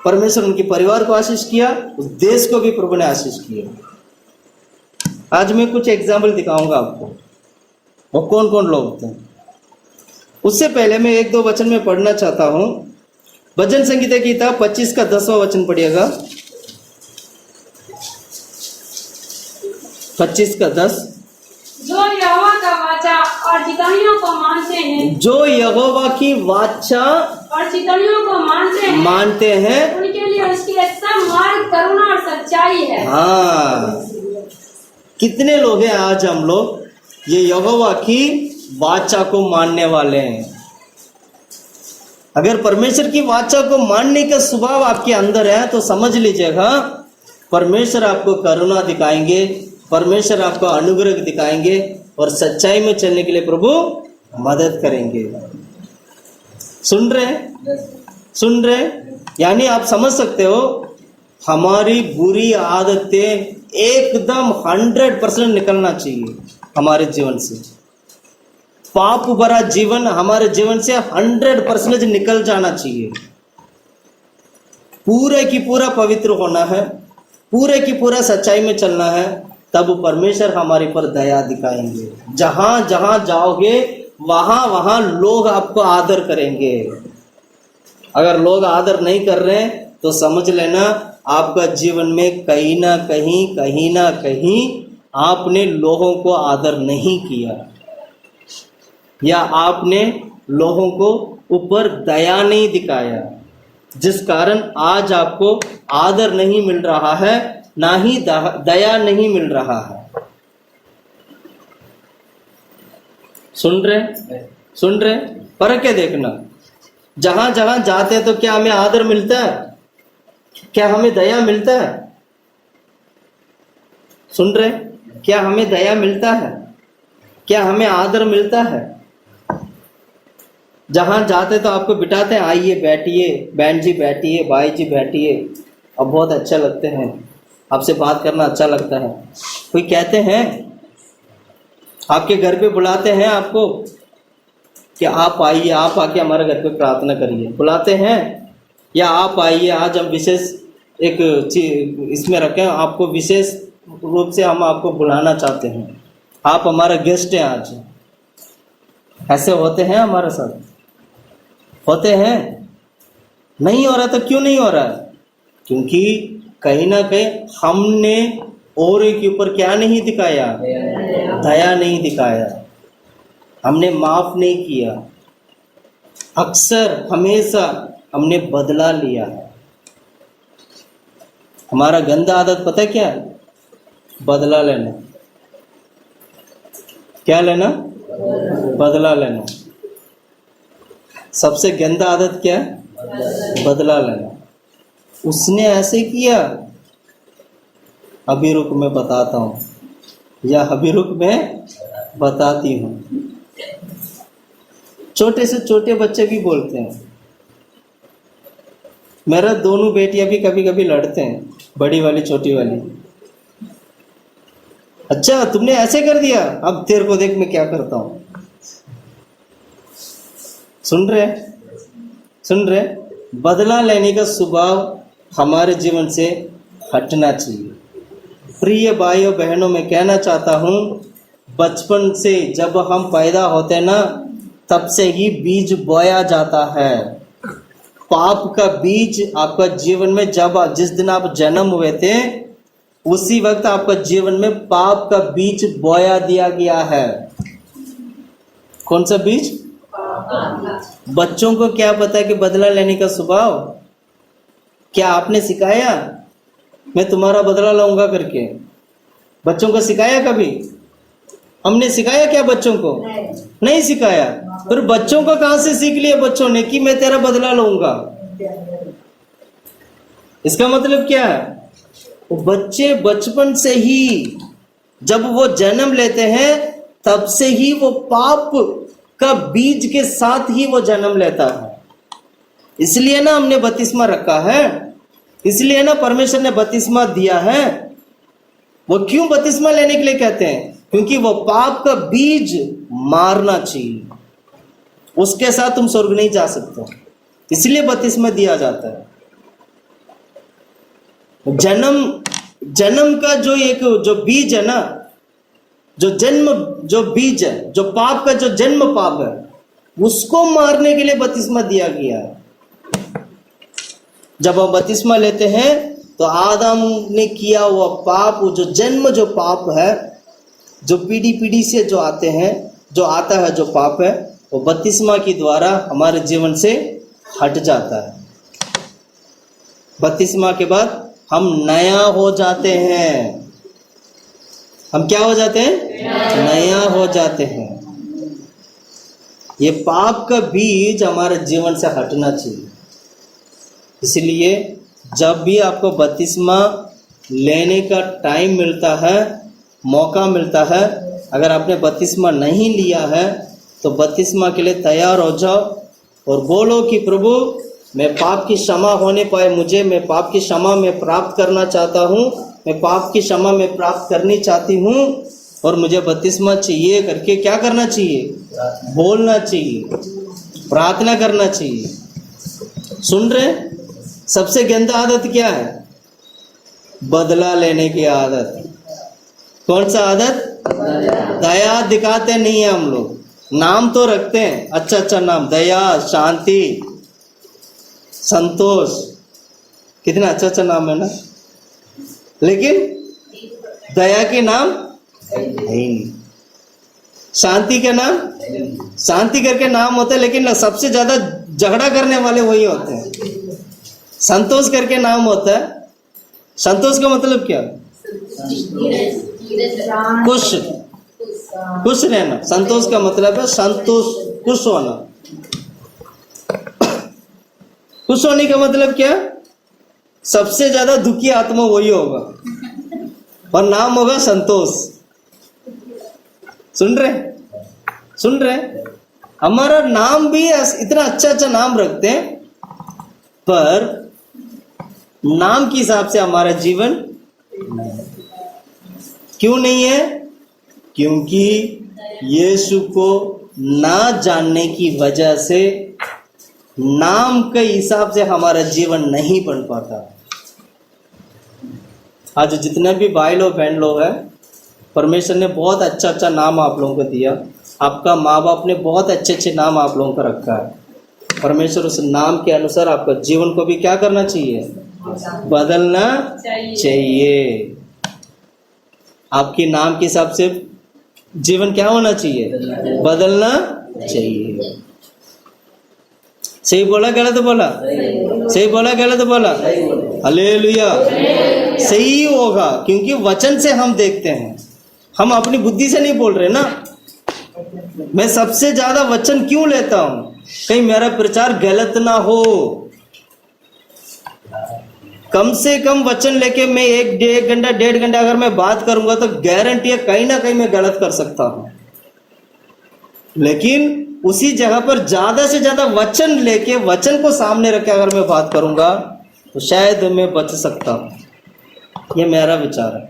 परमेश्वर उनके परिवार को आशीष किया, उस देश को भी प्रभु ने आशीष किया। आज मैं कुछ एग्जाम्पल दिखाऊंगा आपको, वो कौन कौन लोग थे। उससे पहले मैं एक दो वचन में पढ़ना चाहता हूं। भजन संगीता की किताब 25 का 10वां वचन पढ़िएगा। 25 का 10। जो यहोवा का वाचा और चितौनियों को मानते हैं, जो यहोवा की वाचा और चितौनियों को मानते हैं, उनके लिए उसके सब मार्ग करुणा और सच्चाई है। हाँ, कितने लोग हैं आज हम लोग ये यहोवा की वाचा को मानने वाले हैं? अगर परमेश्वर की वाचा को मानने का स्वभाव आपके अंदर है तो समझ लीजिएगा परमेश्वर आपको करुणा दिखाएंगे, परमेश्वर आपको अनुग्रह दिखाएंगे और सच्चाई में चलने के लिए प्रभु मदद करेंगे। सुन रहे? सुन रहे? यानी आप समझ सकते हो, हमारी बुरी आदतें एकदम 100% निकलना चाहिए हमारे जीवन से। पाप भरा जीवन हमारे जीवन से 100% निकल जाना चाहिए। पूरे की पूरा पवित्र होना है, पूरे की पूरा सच्चाई में चलना है, तब परमेश्वर हमारे पर दया दिखाएंगे। जहां जहां जाओगे वहां वहां लोग आपको आदर करेंगे। अगर लोग आदर नहीं कर रहे हैं तो समझ लेना आपका जीवन में कहीं ना कहीं आपने लोगों को आदर नहीं किया, या आपने लोगों को ऊपर दया नहीं दिखाया, जिस कारण आज आपको आदर नहीं मिल रहा है, ना ही दया नहीं मिल रहा है। सुन रहे? सुन रहे? फर्क है देखना। जहां जहां जाते हैं तो क्या हमें आदर मिलता है? क्या हमें दया मिलता है? सुन रहे? क्या हमें दया मिलता है? क्या हमें आदर मिलता है? जहां जाते तो आपको बिठाते हैं, आइए बैठिए, बहन जी बैठिए, भाई जी बैठिए, अब बहुत अच्छा लगते हैं, आपसे बात करना अच्छा लगता है। कोई कहते हैं आपके घर पे बुलाते हैं आपको कि आप आइए, आप आके हमारे घर पे प्रार्थना करिए, बुलाते हैं? या आप आइए, आज हम विशेष एक चीज इसमें रखें, आपको विशेष रूप से हम आपको बुलाना चाहते हैं, आप हमारा गेस्ट हैं आज। ऐसे होते हैं हमारे साथ? होते हैं? नहीं हो रहा तो क्यों नहीं हो रहा? क्योंकि कहीं ना कहीं हमने और के ऊपर क्या नहीं दिखाया? दया नहीं दिखाया, हमने माफ नहीं किया, अक्सर हमेशा हमने बदला लिया है। हमारा गंदा आदत पता है क्या है? बदला लेना। क्या लेना? बदला लेना। सबसे गंदा आदत क्या है? बदला लेना। उसने ऐसे किया, अभी रुक मैं बताता हूँ, या अभी रुक मैं बताती हूँ। छोटे से छोटे बच्चे भी बोलते हैं। मेरा दोनों बेटियां भी कभी कभी लड़ते हैं, बड़ी वाली छोटी वाली। अच्छा तुमने ऐसे कर दिया, अब तेरे को देख मैं क्या करता हूं। सुन रहे? सुन रहे? बदला लेने का स्वभाव हमारे जीवन से हटना चाहिए। प्रिय भाइयों बहनों, मैं कहना चाहता हूं, बचपन से जब हम पैदा होते हैं ना, तब से ही बीज बोया जाता है। पाप का बीज आपका जीवन में, जब जिस दिन आप जन्म हुए थे उसी वक्त आपका जीवन में पाप का बीज बोया दिया गया है। कौन सा बीज? बच्चों को क्या पता है कि बदला लेने का स्वभाव? क्या आपने सिखाया मैं तुम्हारा बदला लूंगा करके? बच्चों को सिखाया कभी? हमने सिखाया क्या बच्चों को? नहीं सिखाया। फिर बच्चों को कहां से सीख लिया बच्चों ने कि मैं तेरा बदला लूंगा? इसका मतलब क्या है? वो बच्चे बचपन से ही जब वो जन्म लेते हैं तब से ही वो पाप का बीज के साथ ही वो जन्म लेता है। इसलिए ना हमने बपतिस्मा रखा है, इसलिए ना परमेश्वर ने बपतिस्मा दिया है। वो क्यों बपतिस्मा लेने के लिए कहते हैं? क्योंकि वो पाप का बीज मारना चाहिए, उसके साथ तुम स्वर्ग नहीं जा सकते, इसलिए बपतिस्मा दिया जाता है। जन्म का जो बीज है ना, जो बीज है, जो पाप का जो जन्म पाप है, उसको मारने के लिए बपतिस्मा दिया गया है। जब हम बपतिस्मा लेते हैं तो आदम ने किया हुआ पाप, जो पाप है, जो पीढ़ी से जो आता है जो पाप है, वो बपतिस्मा के द्वारा हमारे जीवन से हट जाता है। बपतिस्मा के बाद हम नया हो जाते हैं। हम क्या हो जाते हैं? नया हो जाते हैं। ये पाप का बीज हमारे जीवन से हटना चाहिए। इसलिए जब भी आपको बपतिस्मा लेने का टाइम मिलता है, मौका मिलता है, अगर आपने बपतिस्मा नहीं लिया है तो बपतिस्मा के लिए तैयार हो जाओ और बोलो कि प्रभु मैं पाप की क्षमा होने पाए मुझे, मैं पाप की क्षमा मैं प्राप्त करना चाहता हूँ, मैं पाप की क्षमा मैं प्राप्त करनी चाहती हूँ और मुझे बपतिस्मा चाहिए करके क्या करना चाहिए? बोलना चाहिए, प्रार्थना करना चाहिए। सुन रहे? सबसे गंदा आदत क्या है? बदला लेने की आदत। कौन सा आदत? दया दिखाते नहीं है हम लोग। नाम तो रखते हैं, अच्छा नाम, दया, शांति, संतोष, कितना अच्छा नाम है ना, लेकिन दया के नाम है नहीं। शांति के नाम, शांति करके नाम होता है, लेकिन सबसे ज्यादा झगड़ा करने वाले वही होते हैं। संतोष करके नाम होता है। संतोष का मतलब क्या? खुश रहना। संतोष का मतलब है संतोष, खुश होना। खुश होने का मतलब क्या? सबसे ज्यादा दुखी आत्मा वही होगा और नाम होगा संतोष। सुन रहे? हमारा नाम भी इतना अच्छा नाम रखते हैं, पर नाम के हिसाब से हमारा जीवन क्यों नहीं है? क्योंकि यीशु को ना जानने की वजह से नाम के हिसाब से हमारा जीवन नहीं बन पाता। आज जितने भी भाई लोग बहन लोग हैं, परमेश्वर ने बहुत अच्छा नाम आप लोगों को दिया। आपका माँ बाप ने बहुत अच्छे नाम आप लोगों को रखा है। परमेश्वर उस नाम के अनुसार आपका जीवन को भी क्या करना चाहिए? बदलना चाहिए। आपके नाम के हिसाब से जीवन क्या होना चाहिए? बदलना चाहिए। सही बोला गलत बोला? सही बोला गलत बोला? हालेलुया। सही होगा, क्योंकि वचन से हम देखते हैं, हम अपनी बुद्धि से नहीं बोल रहे ना। मैं सबसे ज्यादा वचन क्यों लेता हूं? कहीं मेरा प्रचार गलत ना हो। कम से कम वचन लेके मैं एक घंटा 1.5 घंटा अगर मैं बात करूंगा तो गारंटी है कहीं ना कहीं मैं गलत कर सकता हूं। लेकिन उसी जगह पर ज्यादा से ज्यादा वचन लेके, वचन को सामने रख के अगर मैं बात करूंगा तो शायद मैं बच सकता हूं। ये मेरा विचार है।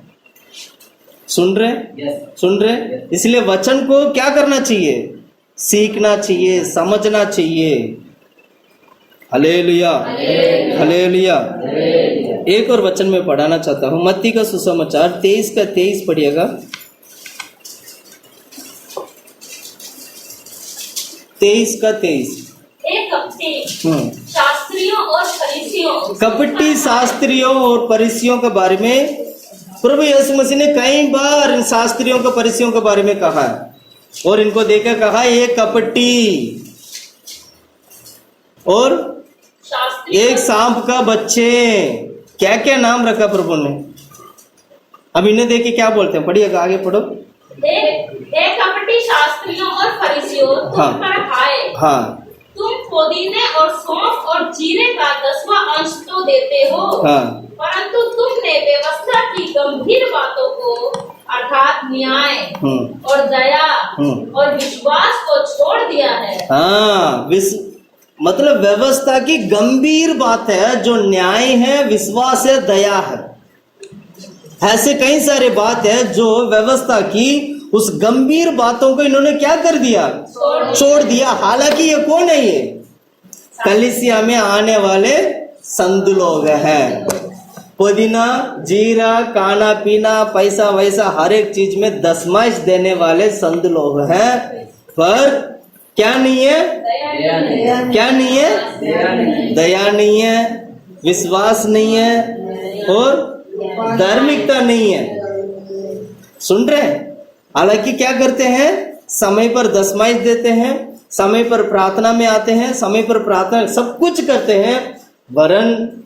सुन रहे? इसलिए वचन को क्या करना चाहिए? सीखना चाहिए, समझना चाहिए। Hallelujah, hallelujah. एक और वचन में पढ़ाना चाहता हूं, मत्ती का सुसमाचार 23 पढ़िएगा। 23 एक कपटी शास्त्रियों और फरीसियों के बारे में प्रभु यीशु मसीह ने कई बार इन शास्त्रियों को फरीसियों के बारे में कहा है और इनको देखकर कहा ये कपटी और एक सांप का बच्चे। क्या क्या नाम रखा प्रभु ने। अब इन्हें देख के क्या बोलते हैं? पढ़िएगा, आगे पढ़ो। हे कपटी शास्त्रियों और फरीसियों, तुम हाँ। पर हाय, हाँ तुम पुदीने और सौंफ और जीरे का 10वां अंश तो देते हो, हाँ परंतु तुमने व्यवस्था की गंभीर बातों को अर्थात न्याय और दया और विश्वास को छोड़ दिया है। हाँ मतलब व्यवस्था की गंभीर बात है, जो न्याय है, विश्वास है, दया है। ऐसे कई सारे बात है जो व्यवस्था की उस गंभीर बातों को इन्होंने क्या कर दिया, छोड़ दिया। हालांकि ये कौन है? ये कलीसिया में आने वाले संत लोग हैं। पुदीना, जीरा, खाना पीना, पैसा वैसा हर एक चीज में दशमांश देने वाले संत लोग हैं, पर क्या नहीं है? क्या नहीं है? दया नहीं है, विश्वास नहीं है और धार्मिकता नहीं है। सुन रहे हैं? हालांकि क्या करते हैं? समय पर दशमांश देते हैं, समय पर प्रार्थना में आते हैं, समय पर प्रार्थना सब कुछ करते हैं, वरन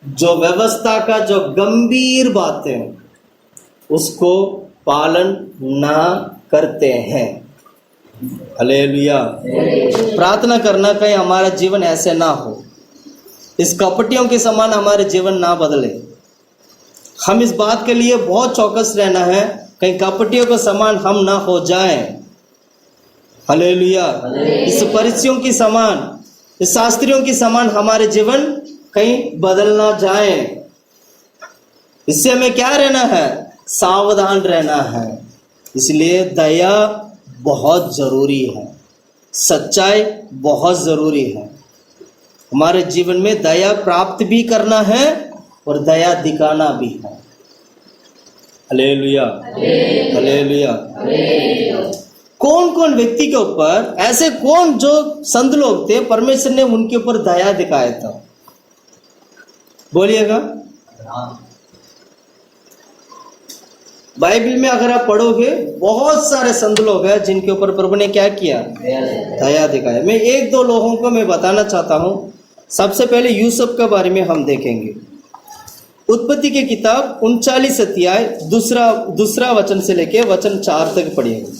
जो व्यवस्था का जो गंभीर बातें उसको पालन ना करते हैं। हालेलुया। प्रार्थना करना कहीं हमारा जीवन ऐसे ना हो, इस कपटियों के समान हमारे जीवन ना बदले। हम इस बात के लिए बहुत चौकस रहना है, कहीं कपटियों के समान हम ना हो जाएं। हालेलुया। इस फरीसियों की समान, इस शास्त्रियों की समान हमारे जीवन कहीं बदल ना जाए। इससे हमें क्या रहना है? सावधान रहना है। इसलिए दया बहुत जरूरी है, सच्चाई बहुत जरूरी है। हमारे जीवन में दया प्राप्त भी करना है और दया दिखाना भी है। Hallelujah, hallelujah. कौन कौन व्यक्ति के ऊपर ऐसे, कौन जो संत लोग थे परमेश्वर ने उनके ऊपर दया दिखाया था? बोलिएगा। बाइबल में अगर आप पढ़ोगे बहुत सारे संत लोग हैं जिनके ऊपर प्रभु ने क्या किया? दया दिखाया। मैं एक दो लोगों को मैं बताना चाहता हूं। सबसे पहले यूसुफ के बारे में हम देखेंगे। उत्पत्ति की किताब 39 अध्याय दूसरा वचन से लेके वचन 4 तक पढ़िएगा।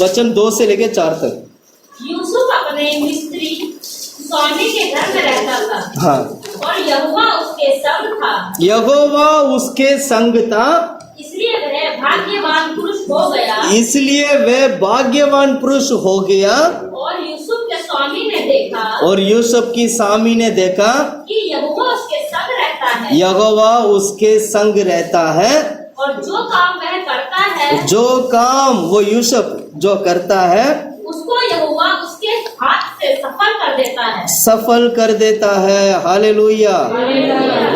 वचन 2 से लेके 4 तक। यूसुफ अपने मिस्री स्वामी के घर में रहता था। हाँ। और यहोवा उसके संग था। यहोवा उसके संग था, इसलिए वह भाग्यवान पुरुष हो गया। इसलिए वह भाग्यवान पुरुष हो गया। और यूसुफ के स्वामी ने देखा, और यूसुफ की स्वामी ने देखा कि यहोवा उसके संग रहता है। यहोवा उसके संग रहता है। और जो काम वह करता है, जो काम वो यूसुफ जो करता है, उसको यहोवा उसके हाथ से सफल कर देता है। सफल कर देता है। हालेलुया।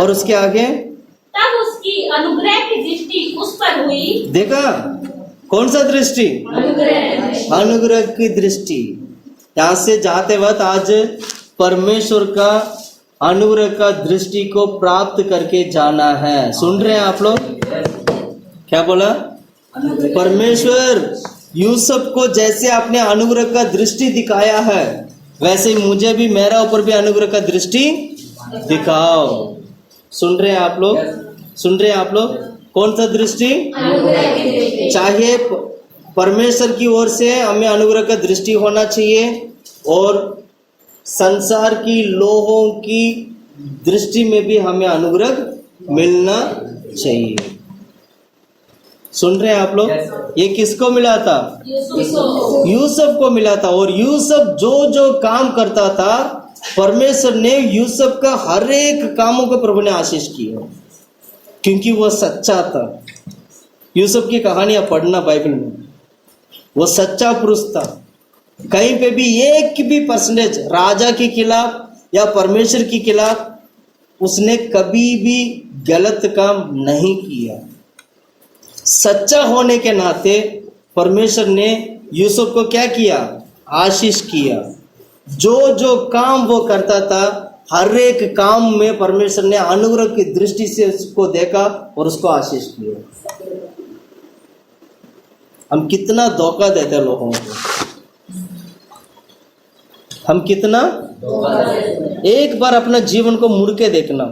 और उसके आगे, तब उसकी अनुग्रह की दृष्टि उस पर हुई। देखा कौन सा दृष्टि? अनुग्रह। अनुग्रह की दृष्टि। यहाँ से जाते वक्त आज परमेश्वर का अनुग्रह का दृष्टि को प्राप्त करके जाना है। सुन रहे हैं आप लोग? क्या बोला? परमेश्वर यूसुफ को जैसे आपने अनुग्रह का दृष्टि दिखाया है, वैसे ही मुझे भी, मेरा ऊपर भी अनुग्रह का दृष्टि दिखाओ। सुन रहे हैं आप लोग? सुन रहे हैं आप लोग? कौन सा दृष्टि? चाहे परमेश्वर की ओर से हमें अनुग्रह का दृष्टि होना चाहिए और संसार की लोगों की दृष्टि में भी हमें अनुग्रह मिलना चाहिए। सुन रहे हैं आप लोग? ये किसको मिला था? यूसुफ को मिला था। और यूसुफ जो जो काम करता था, परमेश्वर ने यूसुफ का हर एक कामों को प्रभु ने आशीष किया, क्योंकि वो सच्चा था। यूसुफ की कहानियां पढ़ना बाइबल में, वो सच्चा पुरुष था। कहीं पे भी एक भी परसेंटेज राजा के खिलाफ या परमेश्वर के खिलाफ उसने कभी भी गलत काम नहीं किया। सच्चा होने के नाते परमेश्वर ने यूसुफ को क्या किया? आशीष किया। जो जो काम वो करता था, हर एक काम में परमेश्वर ने अनुग्रह की दृष्टि से उसको देखा और उसको आशीष किया। हम कितना धोखा देते हैं लोगों को, हम कितना, एक बार अपना जीवन को मुड़ के देखना,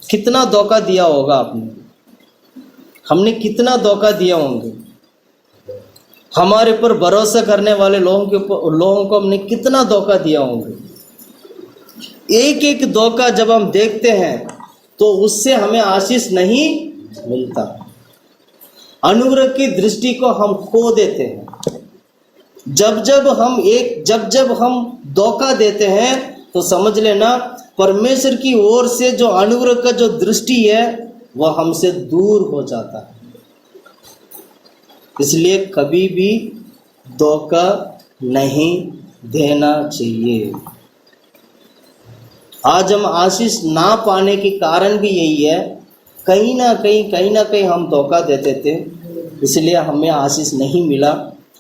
कितना धोखा दिया होगा आपने। हमने कितना धोखा दिया होंगे, हमारे ऊपर भरोसा करने वाले लोगों को हमने कितना धोखा दिया होंगे। एक एक धोखा जब हम देखते हैं तो उससे हमें आशीष नहीं मिलता, अनुग्रह की दृष्टि को हम खो देते हैं। जब जब हम धोखा देते हैं तो समझ लेना परमेश्वर की ओर से जो अनुग्रह का जो दृष्टि है वह हमसे दूर हो जाता है। इसलिए कभी भी धोखा नहीं देना चाहिए। आज हम आशीष ना पाने के कारण भी यही है, कहीं ना कहीं हम धोखा देते थे, इसलिए हमें आशीष नहीं मिला,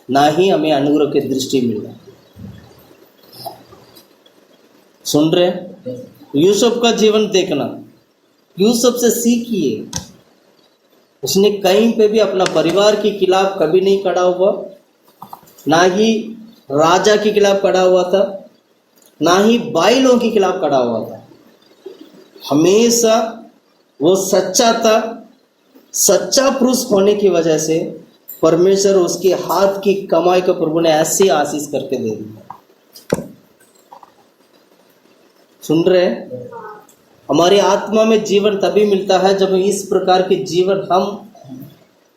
ना ही हमें अनुग्रह की दृष्टि मिला। सुन रहे? यूसुफ का जीवन देखना, यूसुफ से सीखिए। उसने कहीं पे भी अपना परिवार के खिलाफ कभी नहीं खड़ा हुआ, ना ही राजा के खिलाफ खड़ा हुआ था, ना ही बाइलों के खिलाफ खड़ा हुआ था। हमेशा वो सच्चा था। सच्चा पुरुष होने की वजह से परमेश्वर उसके हाथ की कमाई को प्रभु ने ऐसी आशीष करके दे दी। सुन रहे? हमारी आत्मा में जीवन तभी मिलता है जब इस प्रकार के जीवन हम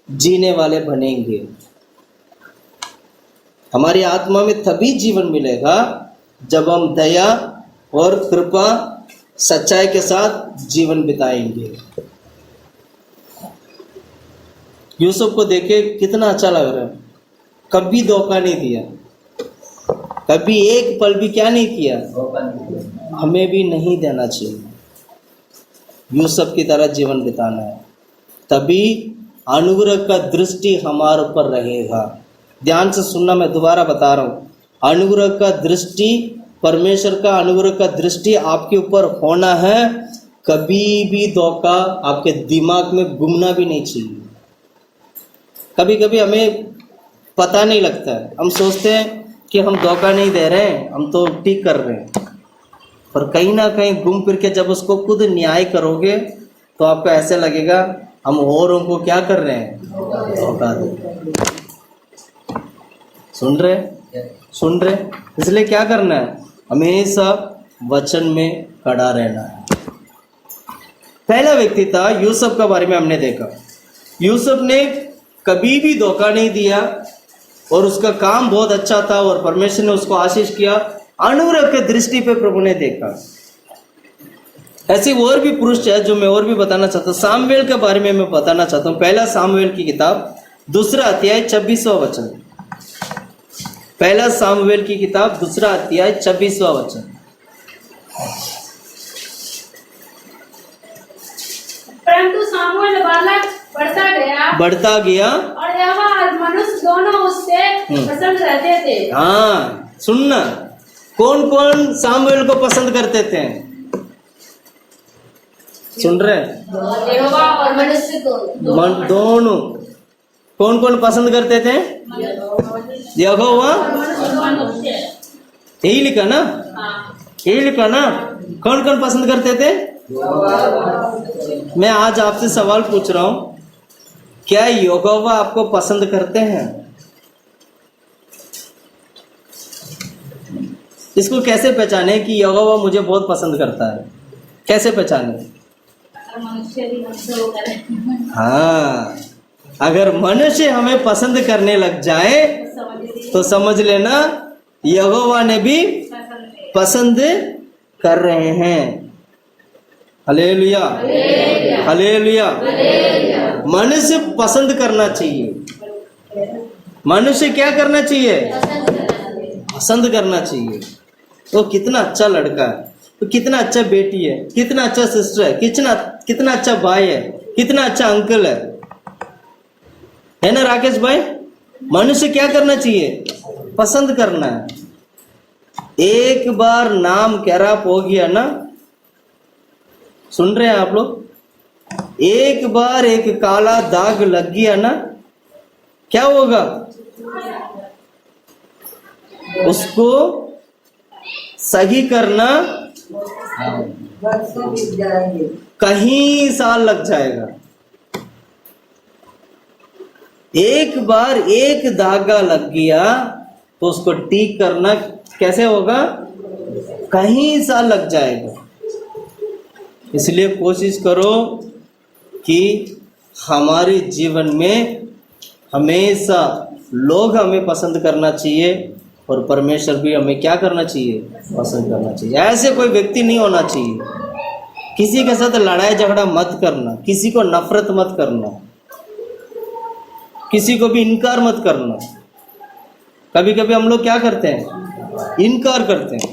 जीने वाले बनेंगे। हमारी आत्मा में तभी जीवन मिलेगा जब हम दया और कृपा सच्चाई के साथ जीवन बिताएंगे। यूसुफ को देखे कितना अच्छा लग रहा है, कभी धोखा नहीं दिया, कभी एक पल भी क्या नहीं किया। हमें भी नहीं देना चाहिए, यूसुफ की तरह जीवन बिताना है, तभी अनुग्रह का दृष्टि हमारे ऊपर रहेगा। ध्यान से सुनना, मैं दोबारा बता रहा हूँ, अनुग्रह का दृष्टि, परमेश्वर का अनुग्रह का दृष्टि आपके ऊपर होना है। कभी भी धोखा आपके दिमाग में घूमना भी नहीं चाहिए। कभी कभी हमें पता नहीं लगता है, हम सोचते हैं कि हम धोखा नहीं दे रहे हैं, हम तो ठीक कर रहे हैं, पर कहीं ना कहीं घूम फिर के जब उसको खुद न्याय करोगे तो आपको ऐसे लगेगा हम औरों को क्या कर रहे हैं, धोखा दे रहे हैं। सुन रहे? इसलिए क्या करना है, हमेशा वचन में खड़ा रहना है। पहला व्यक्ति था यूसुफ के बारे में हमने देखा। यूसुफ ने कभी भी धोखा नहीं दिया और उसका काम बहुत अच्छा था और परमेश्वर ने उसको आशीष किया। अनुग्रह के दृष्टि पे प्रभु ने देखा। ऐसे और भी पुरुष है जो मैं और भी बताना चाहता हूँ। सामुएल के बारे में मैं बताना चाहता हूँ। पहला सामुएल की किताब 2 अध्याय 26वां वचन। पहला सामुएल की किताब 2 अध्याय 26वां वचन। परंतु सामुएल बालक बढ़ता गया और यहोवा और मनुष्य दोनों उससे पसंद रहते थे। हाँ, सुनना, कौन कौन सामुएल को पसंद करते थे? सुन रहे? यहोवा और मनुष्य दोनों। कौन कौन पसंद करते थे? यहोवा। यही लिखा ना? यही लिखा ना? कौन कौन पसंद करते थे? मैं आज आपसे सवाल पूछ रहा हूं, क्या यहोवा आपको पसंद करते हैं? इसको कैसे पहचाने कि यहोवा मुझे बहुत पसंद करता है? कैसे पहचाने? हाँ, अगर मनुष्य हमें पसंद करने लग जाए तो समझ लेना यहोवा ने भी पसंद कर रहे हैं। Hallelujah, hallelujah. मनुष्य पसंद करना चाहिए। मनुष्य क्या करना चाहिए? पसंद करना चाहिए। तो कितना अच्छा लड़का है, तो कितना अच्छा बेटी है, कितना अच्छा सिस्टर है, कितना अच्छा भाई है, कितना अच्छा अंकल है ना राकेश भाई? मनुष्य क्या करना चाहिए? पसंद करना है। एक बार नाम खराब हो गया ना, सुन रहे हैं आप लोग? एक बार एक काला दाग लग गया ना, क्या होगा? उसको सही करना कहीं साल लग जाएगा। एक बार एक धागा लग गया तो उसको ठीक करना कैसे होगा? कहीं सा लग जाएगा। इसलिए कोशिश करो कि हमारे जीवन में हमेशा लोग हमें पसंद करना चाहिए और परमेश्वर भी हमें क्या करना चाहिए? पसंद करना चाहिए। ऐसे कोई व्यक्ति नहीं होना चाहिए। किसी के साथ लड़ाई झगड़ा मत करना, किसी को नफरत मत करना, किसी को भी इनकार मत करना। कभी कभी हम लोग क्या करते हैं? इनकार करते हैं।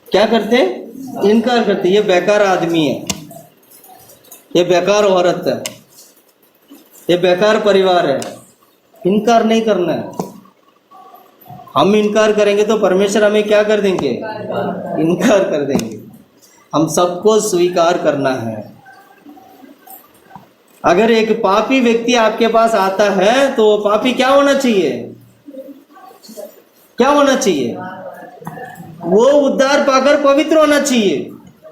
क्या करते हैं? इनकार करते हैं। ये बेकार आदमी है, ये बेकार औरत है, ये बेकार परिवार है। इनकार नहीं करना है। हम इनकार करेंगे तो परमेश्वर हमें क्या कर देंगे? इनकार कर देंगे। हम सबको स्वीकार करना है। अगर एक पापी व्यक्ति आपके पास आता है तो वो पापी क्या होना चाहिए? क्या होना चाहिए? वो उद्धार पाकर पवित्र होना चाहिए।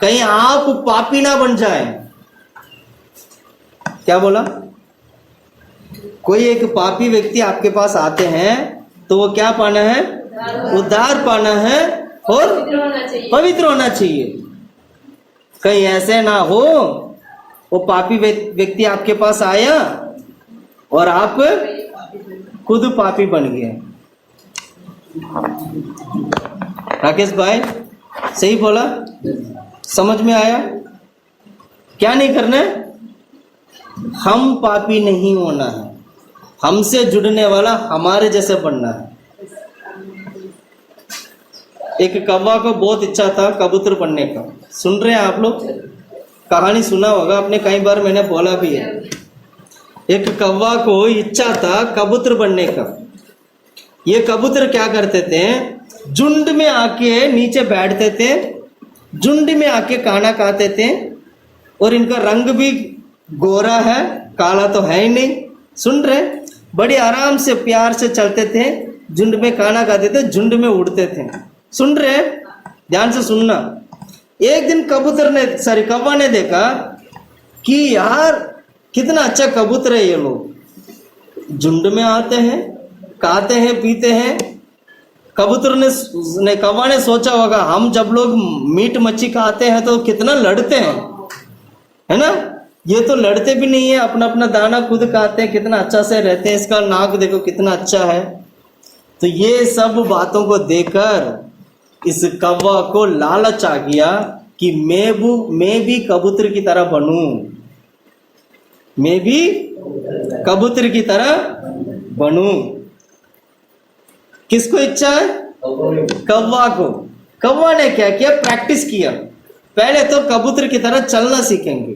कहीं आप पापी ना बन जाए। क्या बोला? कोई एक पापी व्यक्ति आपके पास आते हैं तो वो क्या पाना है? उद्धार पाना है और पवित्र होना चाहिए। कहीं ऐसे ना हो वो पापी व्यक्ति आपके पास आया और आप खुद पापी बन गए। राकेश भाई सही बोला? समझ में आया? क्या नहीं करना है? हम पापी नहीं होना है। हमसे जुड़ने वाला हमारे जैसे बनना है। एक कौवा को बहुत इच्छा था कबूतर बनने का। सुन रहे हैं आप लोग? कहानी सुना होगा आपने, कई बार मैंने बोला भी है। एक कौवा को इच्छा था कबूतर बनने का। ये कबूतर क्या करते थे? झुंड में आके नीचे बैठते थे, झुंड में आके खाना खाते थे, और इनका रंग भी गोरा है, काला तो है ही नहीं। सुन रहे? बड़े आराम से प्यार से चलते थे, झुंड में खाना खाते थे, झुंड में उड़ते थे। सुन रहे? ध्यान से सुनना। एक दिन कौवा ने देखा कि यार कितना अच्छा कबूतर है ये लोग, झुंड में आते हैं, खाते हैं, पीते हैं। कौवा ने सोचा होगा हम जब लोग मीट मच्छी खाते हैं तो कितना लड़ते हैं, है ना? ये तो लड़ते भी नहीं है, अपना अपना दाना खुद खाते हैं, कितना अच्छा से रहते हैं। इसका नाक देखो कितना अच्छा है। तो ये सब बातों को देखकर इस कौवा को लालच आ गया कि मैं भी कबूतर की तरह बनूं, मैं भी कबूतर की तरह बनूं। किसको इच्छा है? कौवा को। कौवा ने क्या किया? प्रैक्टिस किया। पहले तो कबूतर की तरह चलना सीखेंगे,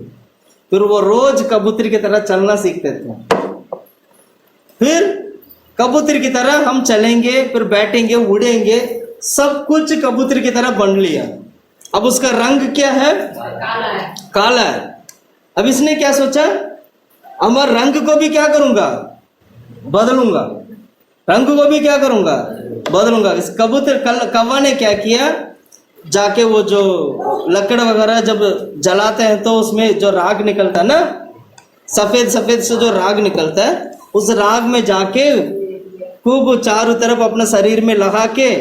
फिर वो रोज कबूतर की तरह चलना सीखते थे। फिर कबूतर की तरह हम चलेंगे, फिर बैठेंगे, उड़ेंगे, सब कुछ कबूतर की तरह बन लिया। अब उसका रंग क्या है? काला है। अब इसने क्या सोचा? अब मैं रंग को भी क्या करूंगा? बदलूंगा। रंग को भी क्या करूंगा? बदलूंगा। इस कौवा ने क्या किया? जाके वो जो लकड़ वगैरह जब जलाते हैं तो उसमें जो राग निकलता है ना, सफेद सफेद से जो राग निकलता है, उस राग में जाके खूब चारों तरफ अपना शरीर में लगा के,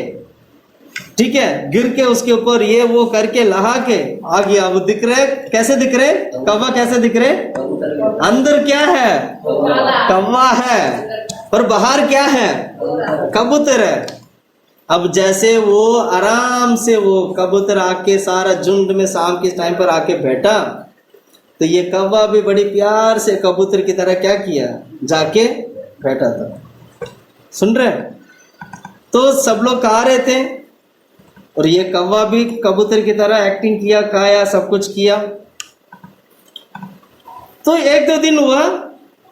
ठीक है, गिर के उसके ऊपर ये वो करके लहा के आ गया। वो दिख रहे? कैसे दिख रहे? कौवा कैसे दिख रहे? अंदर क्या है? कौवा है, और बाहर क्या है? कबूतर है। अब जैसे वो आराम से वो कबूतर आके सारा झुंड में शाम के टाइम पर आके बैठा, तो ये कौवा भी बड़ी प्यार से कबूतर की तरह क्या किया? जाके बैठा था। सुन रहे? तो सब लोग खा रहे थे और ये कौवा भी कबूतर की तरह एक्टिंग किया, खाया, सब कुछ किया। तो एक दो दिन हुआ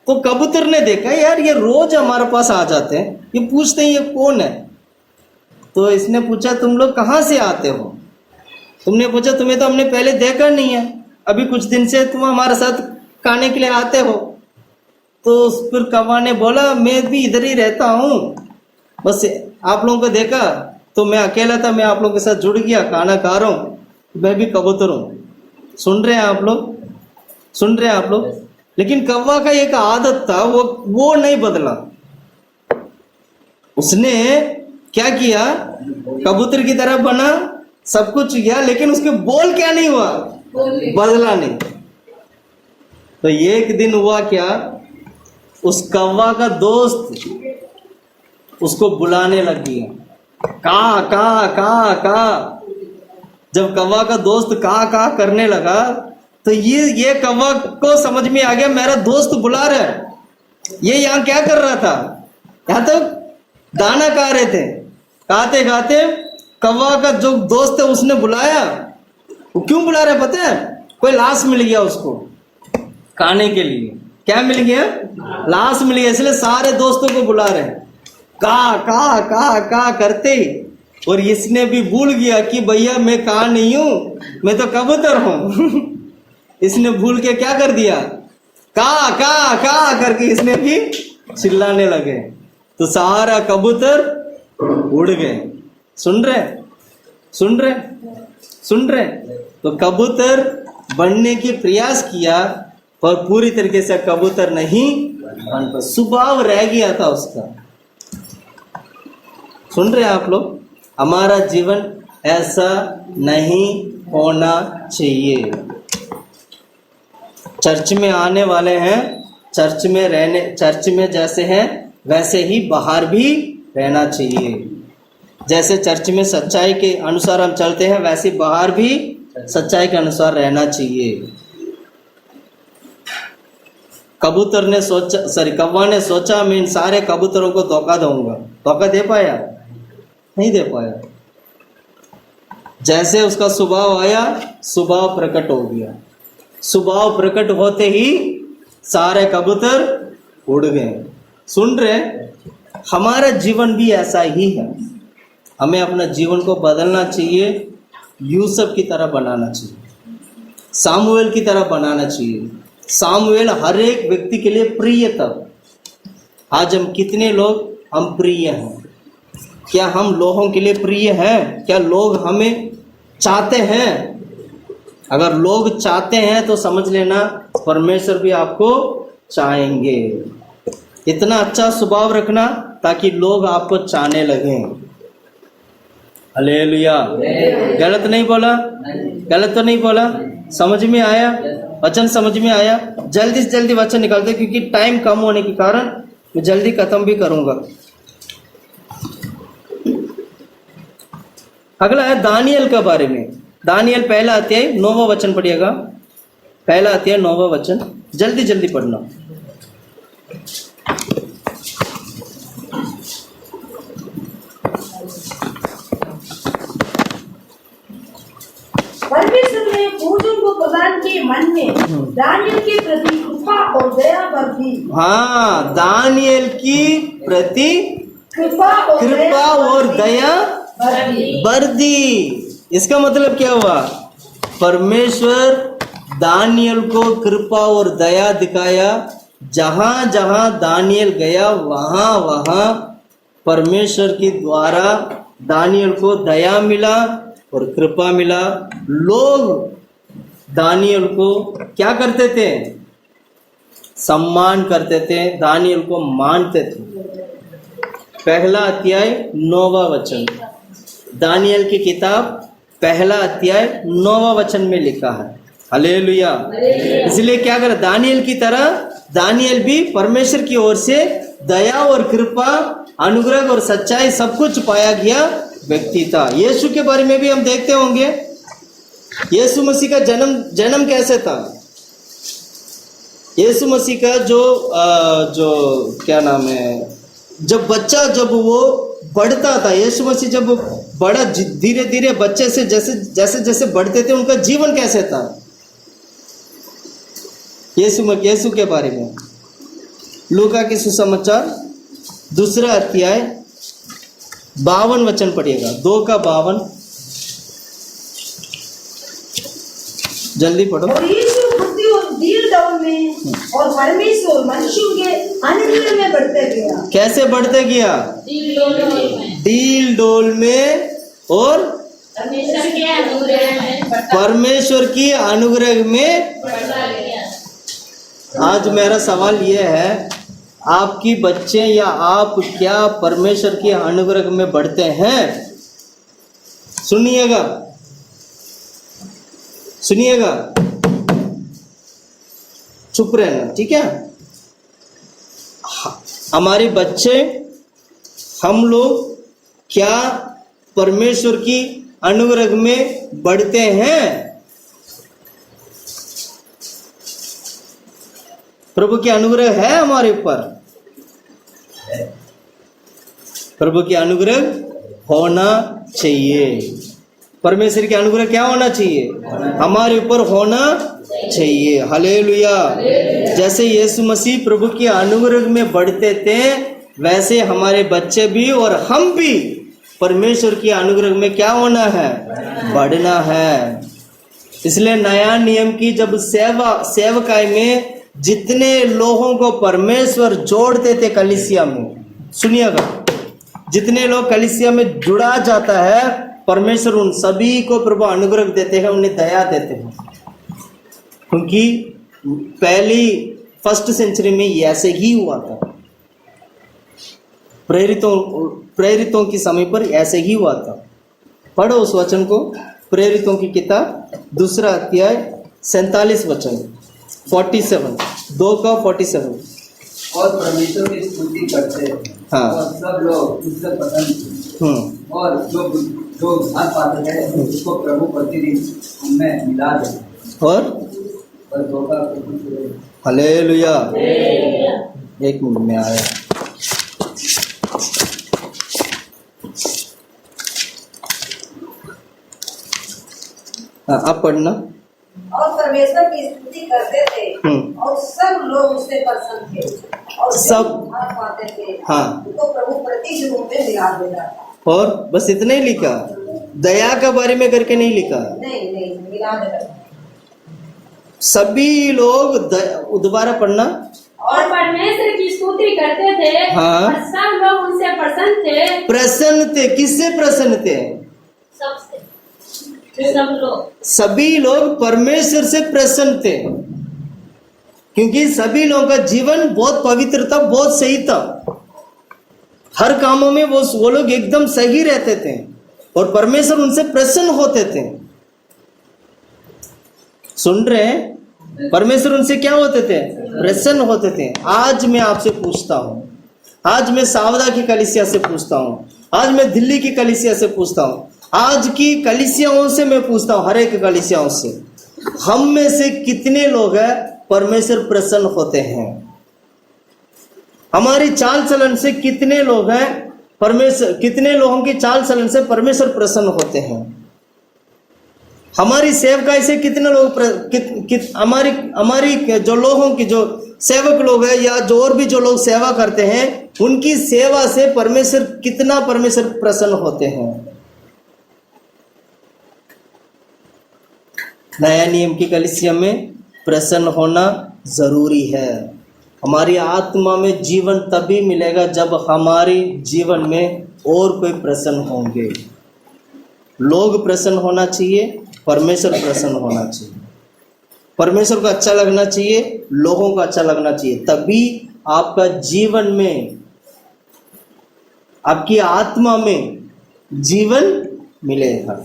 तो कबूतर ने देखा यार ये रोज हमारे पास आ जाते हैं, ये पूछते हैं ये कौन है। तो इसने पूछा तुम लोग कहाँ से आते हो? तुमने पूछा तुम्हें तो हमने पहले देखा नहीं है, अभी कुछ दिन से तुम हमारे साथ खाने के लिए आते हो। तो फिर कौवा ने बोला मैं भी इधर ही रहता हूँ, बस आप लोगों को देखा तो मैं अकेला था, मैं आप लोगों के साथ जुड़ गया, खाना खा रहा हूँ, मैं भी कबूतर हूँ। सुन रहे हैं आप लोग? सुन रहे हैं आप लोग? लेकिन कौवा का एक आदत था, वो नहीं बदला। उसने क्या किया, कबूतर की तरह बना, सब कुछ किया, लेकिन उसके बोल क्या नहीं हुआ, बदला नहीं। तो एक दिन हुआ क्या, उस कौवा का दोस्त उसको बुलाने लग गया, का का का का। जब कौवा का दोस्त का करने लगा तो ये कौवा को समझ में आ गया, मेरा दोस्त बुला रहा है, ये यहाँ क्या कर रहा था, यहाँ तो दाना खा रहे थे। खाते खाते कौवा का जो दोस्त है उसने बुलाया। वो क्यों बुला रहा है पता है, कोई लाश मिल गया उसको खाने के लिए। क्या मिल गया, लाश मिल गया, इसलिए सारे दोस्तों को बुला रहे हैं, का करते ही। और इसने भी भूल गया कि भैया मैं कहा नहीं हूं, मैं तो कबूतर हूं। इसने भूल के क्या कर दिया, का करके इसने भी चिल्लाने लगे, तो सारा कबूतर उड़ गए। सुन रहे। तो कबूतर बनने की प्रयास किया, पर पूरी तरीके से कबूतर नहीं बन पाया, स्वभाव रह गया था उसका। सुन रहे हैं आप लोग, हमारा जीवन ऐसा नहीं होना चाहिए। चर्च में आने वाले हैं, चर्च में जैसे हैं वैसे ही बाहर भी रहना चाहिए। जैसे चर्च में सच्चाई के अनुसार हम चलते हैं, वैसे बाहर भी सच्चाई के अनुसार रहना चाहिए। कौवा ने सोचा मैं इन सारे कबूतरों को धोखा दूंगा। धोखा दे पाया? नहीं दे पाया। जैसे उसका स्वभाव आया, स्वभाव प्रकट हो गया। स्वभाव प्रकट होते ही सारे कबूतर उड़ गए। सुन रहे, हमारा जीवन भी ऐसा ही है। हमें अपना जीवन को बदलना चाहिए, यूसुफ की तरह बनाना चाहिए, सामुएल की तरह बनाना चाहिए। सामुएल हर एक व्यक्ति के लिए प्रिय था। आज हम कितने लोग हम प्रिय हैं? क्या हम लोगों के लिए प्रिय हैं? क्या लोग हमें चाहते हैं? अगर लोग चाहते हैं तो समझ लेना परमेश्वर भी आपको चाहेंगे। इतना अच्छा स्वभाव रखना ताकि लोग आपको चाहने लगें। हालेलुया। गलत नहीं बोला? गलत तो नहीं बोला? समझ में आया? वचन समझ में आया? जल्दी से जल्दी वचन निकालते, क्योंकि टाइम कम होने के कारण मैं जल्दी खत्म भी करूंगा। अगला है दानियल के बारे में। दानियल पहला अध्याय 9वां वचन पढ़िएगा। पहला अध्याय 9वां वचन, जल्दी जल्दी पढ़ना। परमेश्वर ने पूजन को प्रधान के मन में दानियल के प्रति कृपा और दया बरती। हाँ, दानियल की प्रति कृपा और दया बरती। इसका मतलब क्या हुआ? परमेश्वर दानियल को कृपा और दया दिखाया। जहां जहां दानियल गया वहां वहां परमेश्वर के द्वारा दानियल को दया मिला और कृपा मिला। लोग दानियल को क्या करते थे? सम्मान करते थे, दानियल को मानते थे। पहला अध्याय 9वां वचन, दानियल की किताब पहला अध्याय 9वां वचन में लिखा है। हालेलुया। इसलिए क्या कर, दानियल की तरह दानियल भी परमेश्वर की ओर से दया और कृपा, अनुग्रह और सच्चाई सब कुछ पाया गया व्यक्ति था। यीशु के बारे में भी हम देखते होंगे। यीशु मसीह का जन्म कैसे था? यीशु मसीह का जो क्या नाम है, जब बच्चा जब वो बढ़ता था, यीशु मसीह जब बड़ा धीरे धीरे बच्चे से जैसे बढ़ते थे, उनका जीवन कैसे था? यीशु के बारे में लूका के सुसमाचार 2 अध्याय 52 वचन पढ़िएगा। 2:52 जल्दी पढ़ो। और यीशु बुद्धि और डील डाउन में और परमेश्वर मनुष्यों के अनुग्रह में बढ़ते गया। कैसे बढ़ते गया? डील डोल में और परमेश्वर की अनुग्रह में। आज मेरा सवाल यह है, आपकी बच्चे या आप क्या परमेश्वर के अनुग्रह में बढ़ते हैं? सुनिएगा, सुनिएगा, चुप रहना, ठीक है? हमारे बच्चे, हम लोग क्या परमेश्वर की अनुग्रह में बढ़ते हैं? प्रभु की अनुग्रह है हमारे ऊपर? प्रभु की अनुग्रह होना चाहिए। परमेश्वर की अनुग्रह क्या होना चाहिए? हमारे ऊपर होना चाहिए। हालेलुया। जैसे यीशु मसीह प्रभु की अनुग्रह में बढ़ते थे, वैसे हमारे बच्चे भी और हम भी परमेश्वर की अनुग्रह में क्या होना है? बढ़ना है। इसलिए नया नियम की जब सेवकाई में जितने लोगों को परमेश्वर जोड़ते थे कलीसिया में, सुनिएगा, जितने लोग कलीसिया में जुड़ा जाता है, परमेश्वर उन सभी को प्रभु अनुग्रह देते हैं, उन्हें दया देते हैं। क्योंकि पहली फर्स्ट सेंचुरी में ऐसे ही हुआ था। प्रेरितों के समय पर ऐसे ही हुआ था। पढ़ो उस वचन को, प्रेरितों की किताब 2 अध्याय 47 वचन, 47, 2:47। और परमेश्वर की स्तुति करते हैं। हाँ। और सब लोग उससे प्रसन्न थे। और जो उद्धार पाते हैं उसको प्रभु प्रतिदिन उनमें मिला देते और धोखा कुछ हालेलुया। एक मिनट में आया। आप पढ़ना। और परमेश्वर की स्तुति करते थे और सब लोग उससे प्रसन्न थे और सब उद्धार पाते थे। हाँ। उनको प्रभु प्रतिदिन उनमें मिला देता था। और बस इतना ही लिखा, दया के बारे में करके नहीं लिखा। नहीं, मिला देता। सभी लोग दोबारा पढ़ना। और परमेश्वर की स्तुति करते थे। हाँ। और सब लोग उनसे प्रसन्न थे। प्रसन्न थे। किससे प्रसन्न थे? सबसे, सब लोग, सभी लोग परमेश्वर से प्रसन्न थे, क्योंकि सभी लोगों का जीवन बहुत पवित्र था, बहुत सही था। हर कामों में वो लोग एकदम सही रहते थे और परमेश्वर उनसे प्रसन्न होते थे। सुन रहे हैं? परमेश्वर उनसे क्या होते थे? प्रसन्न होते थे। आज मैं आपसे पूछता हूं, आज मैं सावदा की कलीसिया से पूछता हूं, आज मैं दिल्ली की कलीसिया से पूछता हूं, आज की कलीसियाओं से मैं पूछता हूं, हर एक कलीसियाओं से, हम में से कितने लोग हैं परमेश्वर प्रसन्न होते हैं? हमारी चाल चलन से कितने लोग हैं परमेश्वर, कितने लोगों की चाल चलन से परमेश्वर प्रसन्न होते हैं? हमारी सेवकाई से कितने लोग हमारी जो लोगों की, जो सेवक लोग हैं या जो और भी जो लोग सेवा करते हैं, उनकी सेवा से परमेश्वर कितना प्रसन्न होते हैं? नया नियम की कलीसिया में प्रसन्न होना जरूरी है। हमारी आत्मा में जीवन तभी मिलेगा जब हमारे जीवन में और कोई प्रसन्न होंगे। लोग प्रसन्न होना चाहिए, परमेश्वर प्रसन्न होना चाहिए, परमेश्वर को अच्छा लगना चाहिए, लोगों को अच्छा लगना चाहिए, तभी आपका जीवन में, आपकी आत्मा में जीवन मिलेगा।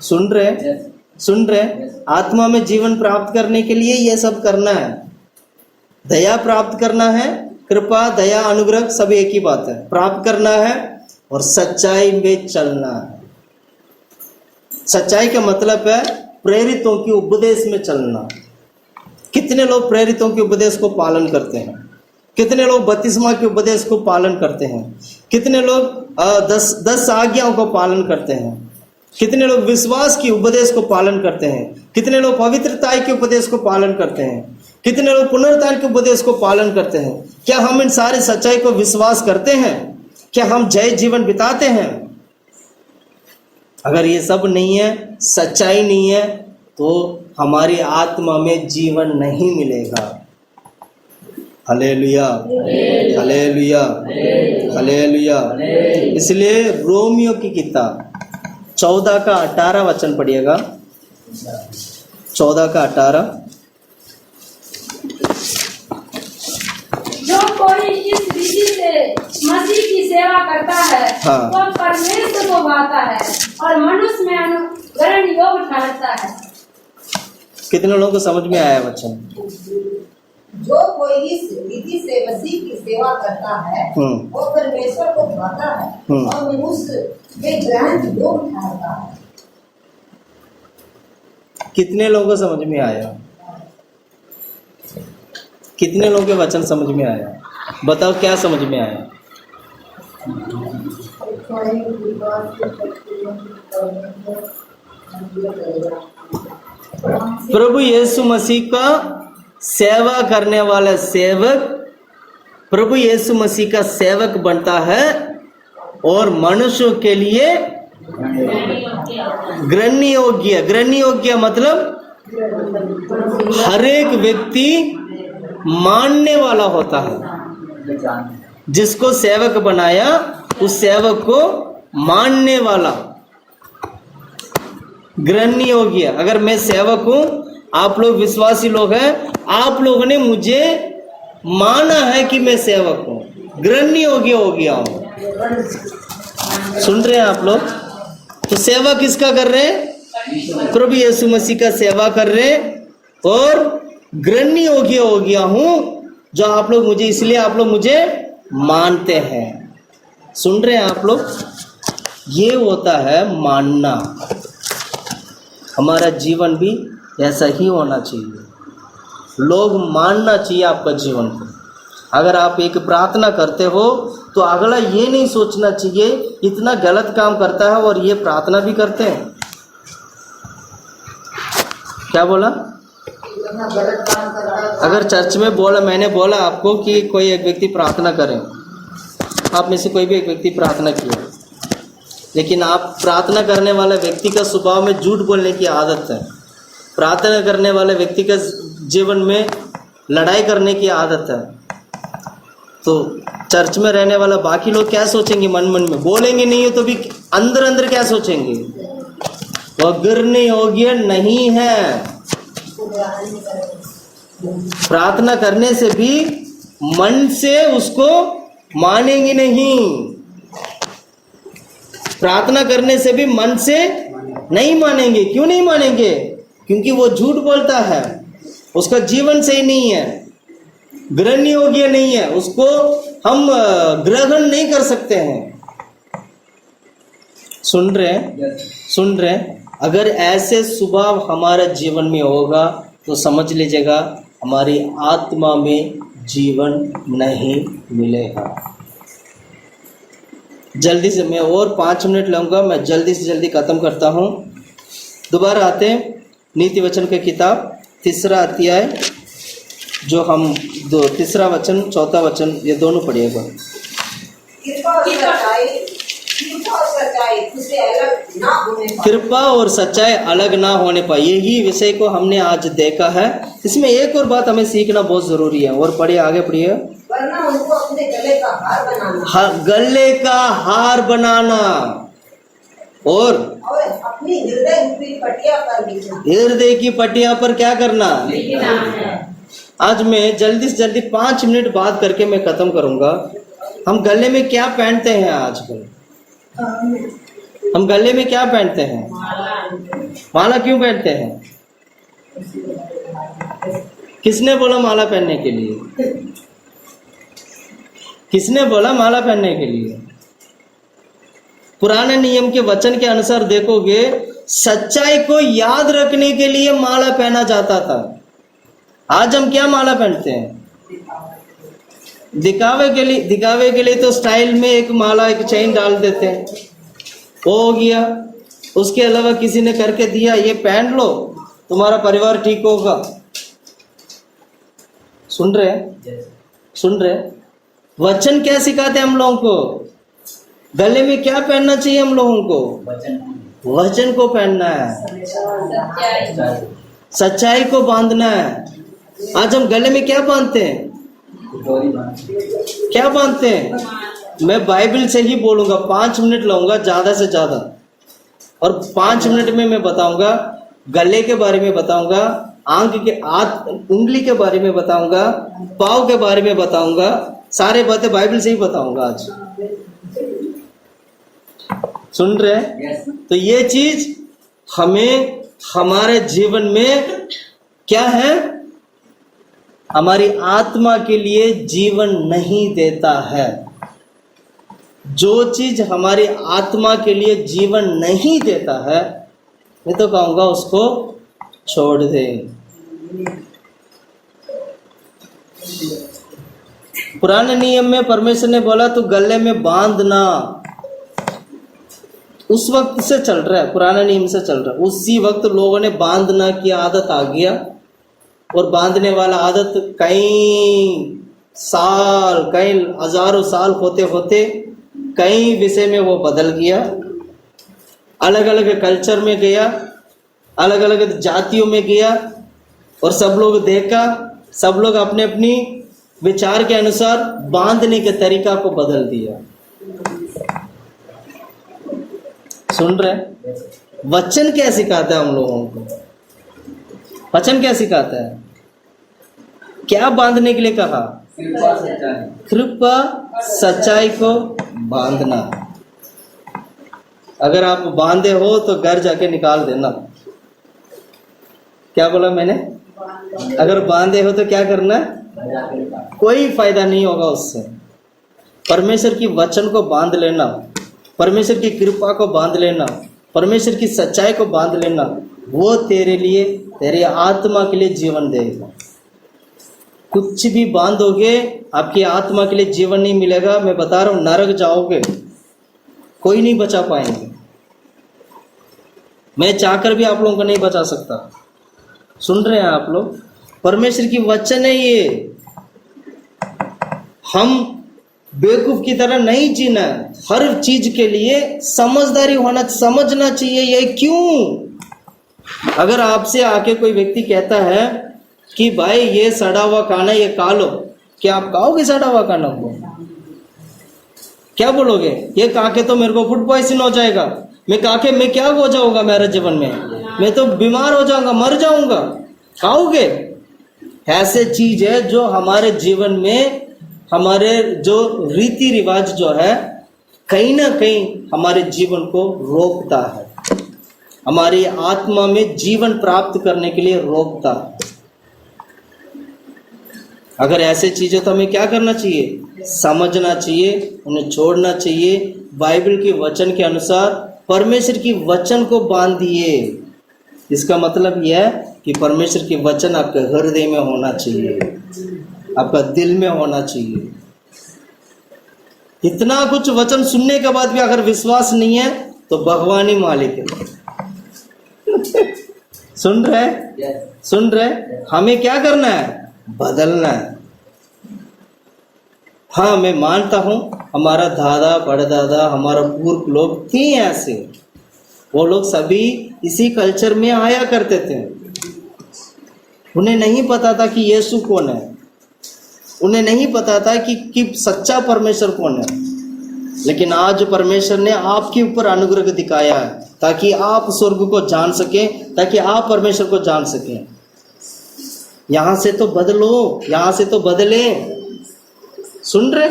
सुन रहे? आत्मा में जीवन प्राप्त करने के लिए यह सब करना है। दया प्राप्त करना है, कृपा, दया, अनुग्रह सब एक ही बात है, प्राप्त करना है, और सच्चाई में चलना है। सच्चाई का मतलब है प्रेरितों की उपदेश में चलना। कितने लोग प्रेरितों के उपदेश को पालन करते हैं? कितने लोग बपतिस्मा के उपदेश को पालन करते हैं? कितने लोग 10 आज्ञाओं को पालन करते हैं? कितने लोग विश्वास की उपदेश को पालन करते हैं? कितने लोग पवित्रता के उपदेश को पालन करते हैं? कितने लोग पुनरुत्थान के उपदेश को पालन करते हैं? क्या हम इन सारी सच्चाई को विश्वास करते हैं? क्या हम जय जीवन बिताते हैं? अगर ये सब नहीं है, सच्चाई नहीं है, तो हमारी आत्मा में जीवन नहीं मिलेगा। Hallelujah, hallelujah, hallelujah. इसलिए रोमियो की किताब 14:18 वचन पढ़िएगा। 14:18। कोई इस विधि से मसीह की सेवा करता है हाँ। तो परमेश्वर को भाता है और मनुष्य में अनुकरण योग्य ठहरता है। कितने लोगों को समझ में आया वचन? जो कोई इस विधि से मसीह की सेवा करता है वो परमेश्वर को भाता है और मनुष्य में ग्रहण योग्य ठहरता है। कितने लोगों को समझ में आया? कितने लोगों के वचन समझ में आया? बताओ क्या समझ में आया? प्रभु यीशु मसीह का सेवा करने वाला सेवक प्रभु यीशु मसीह का सेवक बनता है और मनुष्यों के लिए ग्रहण योग्य मतलब हर एक व्यक्ति मानने वाला होता है। जिसको सेवक बनाया उस सेवक को मानने वाला ग्रहण योग्य। अगर मैं सेवक हूं, आप लोग विश्वासी लोग हैं, आप लोगों ने मुझे माना है कि मैं सेवक हूं, ग्रहण योग्य हो गया हूं। सुन रहे हैं आप लोग? तो सेवा किसका कर रहे हैं? प्रभु यीशु मसीह का सेवा कर रहे हैं और ग्रहण योग्य हो गया हूं, जो आप लोग मुझे, इसलिए आप लोग मुझे मानते हैं। सुन रहे हैं आप लोग? ये होता है मानना। हमारा जीवन भी ऐसा ही होना चाहिए। लोग मानना चाहिए आपका जीवन को। अगर आप एक प्रार्थना करते हो तो अगला ये नहीं सोचना चाहिए इतना गलत काम करता है और ये प्रार्थना भी करते हैं। क्या बोला? अगर चर्च में मैंने बोला आपको कि कोई एक व्यक्ति प्रार्थना करे, आप में से कोई भी एक व्यक्ति प्रार्थना किया, लेकिन आप प्रार्थना करने वाले व्यक्ति का स्वभाव में झूठ बोलने की आदत है, प्रार्थना करने वाले व्यक्ति का जीवन में लड़ाई करने की आदत है, तो चर्च में रहने वाला बाकी लोग क्या सोचेंगे? मन मन में बोलेंगे नहीं तो भी अंदर अंदर क्या सोचेंगे? वह ग्रहण योग्य नहीं है। प्रार्थना करने से भी मन से उसको मानेंगे नहीं। प्रार्थना करने से भी मन से नहीं मानेंगे। क्यों नहीं मानेंगे? क्योंकि वो झूठ बोलता है, उसका जीवन सही नहीं है, ग्रहण योग्य नहीं है, उसको हम ग्रहण नहीं कर सकते हैं। सुन रहे हैं? सुन रहे हैं? अगर ऐसे स्वभाव हमारे जीवन में होगा तो समझ लीजिएगा हमारी आत्मा में जीवन नहीं मिलेगा। जल्दी से मैं और 5 मिनट लूँगा, मैं जल्दी से जल्दी ख़त्म करता हूँ। दोबारा आते हैं नीति वचन की किताब 3 अध्याय, जो हम तीसरा वचन 4 वचन ये दोनों पढ़िएगा। कृपा और सच्चाई अलग ना होने पाए, यही विषय को हमने आज देखा है। इसमें एक और बात हमें सीखना बहुत जरूरी है। और पढ़िए, आगे पढ़िए। वरना उनको अपने गले का हार बनाना, गले का हार बनाना और अपनी हृदय रूपी पटिया पर लिखना। हृदय की पटिया पर क्या करना? आज मैं जल्दी से जल्दी 5 मिनट बात करके मैं खत्म करूंगा। हम गले में क्या पहनते हैं आजकल? हम गले में क्या पहनते हैं? माला क्यों पहनते हैं? किसने बोला माला पहनने के लिए? किसने बोला माला पहनने के लिए? पुराने नियम के वचन के अनुसार देखोगे, सच्चाई को याद रखने के लिए माला पहना जाता था। आज हम क्या माला पहनते हैं? दिखावे के लिए तो स्टाइल में एक माला, एक चेन डाल देते हैं, वो हो गया। उसके अलावा किसी ने करके दिया, ये पहन लो तुम्हारा परिवार ठीक होगा। सुन रहे? सुन रहे? वचन क्या सिखाते हैं हम लोगों को? गले में क्या पहनना चाहिए हम लोगों को? वचन को पहनना है, सच्चाई को बांधना है। आज हम गले में क्या बांधते हैं? क्या बांधते हैं? मैं बाइबल से ही बोलूंगा, 5 मिनट लूंगा ज्यादा से ज्यादा, और 5 मिनट में मैं बताऊंगा, गले के बारे में बताऊंगा, आंख के उंगली के बारे में बताऊंगा, पाँव के बारे में बताऊंगा, सारे बातें बाइबल से ही बताऊंगा आज। सुन रहे हैं? Yes. तो ये चीज हमें हमारे जीवन में क्या है, हमारी आत्मा के लिए जीवन नहीं देता है। जो चीज हमारी आत्मा के लिए जीवन नहीं देता है, मैं तो कहूंगा उसको छोड़ दे। पुराने नियम में परमेश्वर ने बोला तू गले में बांधना, उस वक्त से चल रहा है, पुराने नियम से चल रहा है। उसी वक्त लोगों ने बांधना की आदत आ गया, और बांधने वाला आदत कई साल, कई हजारों साल होते होते कई विषय में वो बदल गया, अलग अलग कल्चर में गया, अलग अलग जातियों में गया, और सब लोग देखा, सब लोग अपने अपनी विचार के अनुसार बांधने के तरीका को बदल दिया। सुन रहे? वचन क्या सिखाता है हम लोगों को? वचन क्या सिखाता है? क्या बांधने के लिए कहा? कृपा सच्चाई। कृपा सच्चाई को बांधना। अगर आप बांधे हो तो घर जाके निकाल देना। क्या बोला मैंने? अगर बांधे हो तो क्या करना? कोई फायदा नहीं होगा उससे। परमेश्वर की वचन को बांध लेना, परमेश्वर की कृपा को बांध लेना, परमेश्वर की सच्चाई को बांध लेना, वो तेरे लिए, तेरे आत्मा के लिए जीवन देगा। कुछ भी बांधोगे आपकी आत्मा के लिए जीवन नहीं मिलेगा। मैं बता रहा हूं, नरक जाओगे, कोई नहीं बचा पाएंगे। मैं चाहकर भी आप लोगों को नहीं बचा सकता। सुन रहे हैं आप लोग? परमेश्वर की वचन है ये। हम बेवकूफ की तरह नहीं जीना है। हर चीज के लिए समझदारी होना, समझना चाहिए ये क्यों। अगर आपसे आके कोई व्यक्ति कहता है कि भाई ये सड़ा हुआ खाना ये खा लो, क्या आप खाओगे सड़ा हुआ खाना को? क्या बोलोगे? ये खा के तो मेरे को फूड पॉइजन हो जाएगा, मैं खा के मैं क्या हो जाऊंगा, मेरे जीवन में मैं तो बीमार हो जाऊंगा, मर जाऊंगा। खाओगे? ऐसे चीज है जो हमारे जीवन में, हमारे जो रीति रिवाज जो है, कहीं ना कहीं हमारे जीवन को रोकता है, हमारी आत्मा में जीवन प्राप्त करने के लिए रोकता है। अगर ऐसे चीजें तो हमें क्या करना चाहिए? समझना चाहिए, उन्हें छोड़ना चाहिए। बाइबल के वचन के अनुसार परमेश्वर की वचन को बांधिए। इसका मतलब यह है कि परमेश्वर की वचन आपके हृदय में होना चाहिए, आपका दिल में होना चाहिए। इतना कुछ वचन सुनने के बाद भी अगर विश्वास नहीं है तो भगवान ही मालिक है। सुन रहे? सुन रहे? हमें क्या करना है? बदलना है। हाँ, मैं मानता हूं हमारा दादा परदादा, हमारा पूर्व लोग थे ऐसे, वो लोग सभी इसी कल्चर में आया करते थे। उन्हें नहीं पता था कि यीशु कौन है, उन्हें नहीं पता था कि सच्चा परमेश्वर कौन है। लेकिन आज परमेश्वर ने आपके ऊपर अनुग्रह दिखाया है ताकि आप स्वर्ग को जान सकें, ताकि आप परमेश्वर को जान सकें। यहां से तो बदलो, यहां से तो बदले। सुन रहे?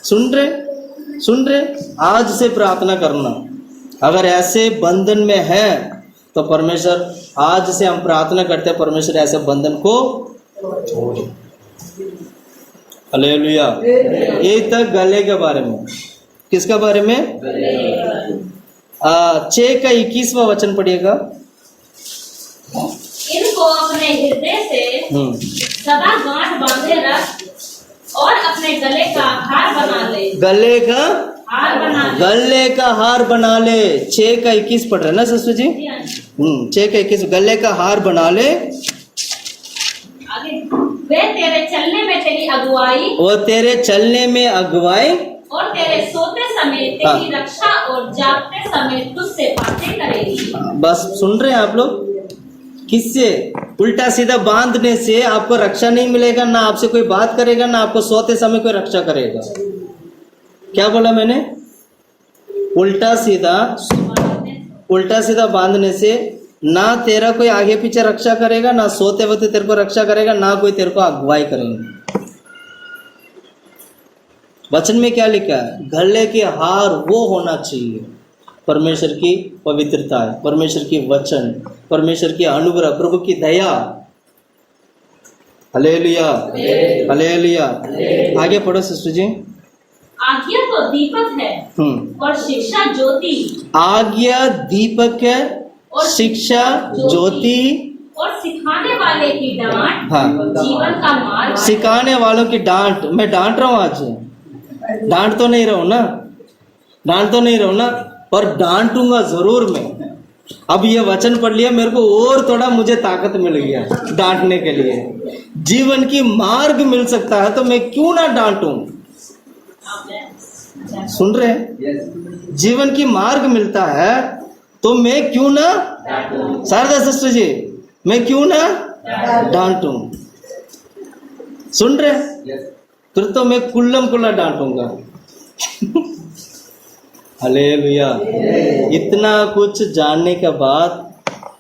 सुन रहे? सुन रहे? आज से प्रार्थना करना। अगर ऐसे बंधन में है तो परमेश्वर, आज से हम प्रार्थना करते हैं, परमेश्वर ऐसे बंधन को छोड़े। हालेलुया। ये तक गले के बारे में। किसका बारे में? 6 का 21वां वचन पढ़िएगा। इनको अपने हृदय से सदा गांठ बांधे रख और अपने गले का हार बना ले। गले का हार बना ले। गले का हार बना ले। 6 का 21 पढ़ रहे ना ससुर जी? 6 का 21, गले का हार बना ले। आगे, वे तेरे चलने में तेरी अगुवाई, वो तेरे चलने में अगुवाई, और तेरे सोते समय तेरी रक्षा, और जागते समय तुझसे बातें करेगी। बस सुन रहे हैं आप लोग? किससे? उल्टा सीधा बांधने से आपको रक्षा नहीं मिलेगा, ना आपसे कोई बात करेगा, ना आपको सोते समय कोई रक्षा करेगा। क्या बोला मैंने? उल्टा सीधा बांधने से ना तेरा कोई आगे पीछे रक्षा करेगा, ना सोते वक्त तेरे को रक्षा करेगा, ना कोई तेरे को अगुवाई करेंगे। वचन में क्या लिखा है? गले के हार वो होना चाहिए परमेश्वर की पवित्रता है, परमेश्वर की वचन, परमेश्वर की अनुग्रह, प्रभु की दया। Hallelujah, hallelujah. आगे पढ़ो सिस्टर जी। आज्ञा तो दीपक है और शिक्षा ज्योति। आज्ञा दीपक है और शिक्षा ज्योति और सिखाने वाले की डांट हाँ। जीवन का मार्ग। सिखाने वालों की डांट। मैं डांट रहा हूँ आज? डांट तो नहीं रहा हूँ ना, डांट तो नहीं रहा हूँ ना, पर डांटूंगा जरूर मैं। अब ये वचन पढ़ लिया, मेरे को और थोड़ा मुझे ताकत मिल गया डांटने के लिए। जीवन की मार्ग मिल सकता है तो मैं क्यों ना डांटूं? सुन रहे हैं? जीवन की मार्ग मिलता है तो मैं क्यों ना, शारदा सिस्टर जी, मैं क्यों ना डांटूं? सुन रहे हैं? फिर तो मैं कुल्लम कुल्ला डांटूंगा। हालेलुया। इतना कुछ जानने के बाद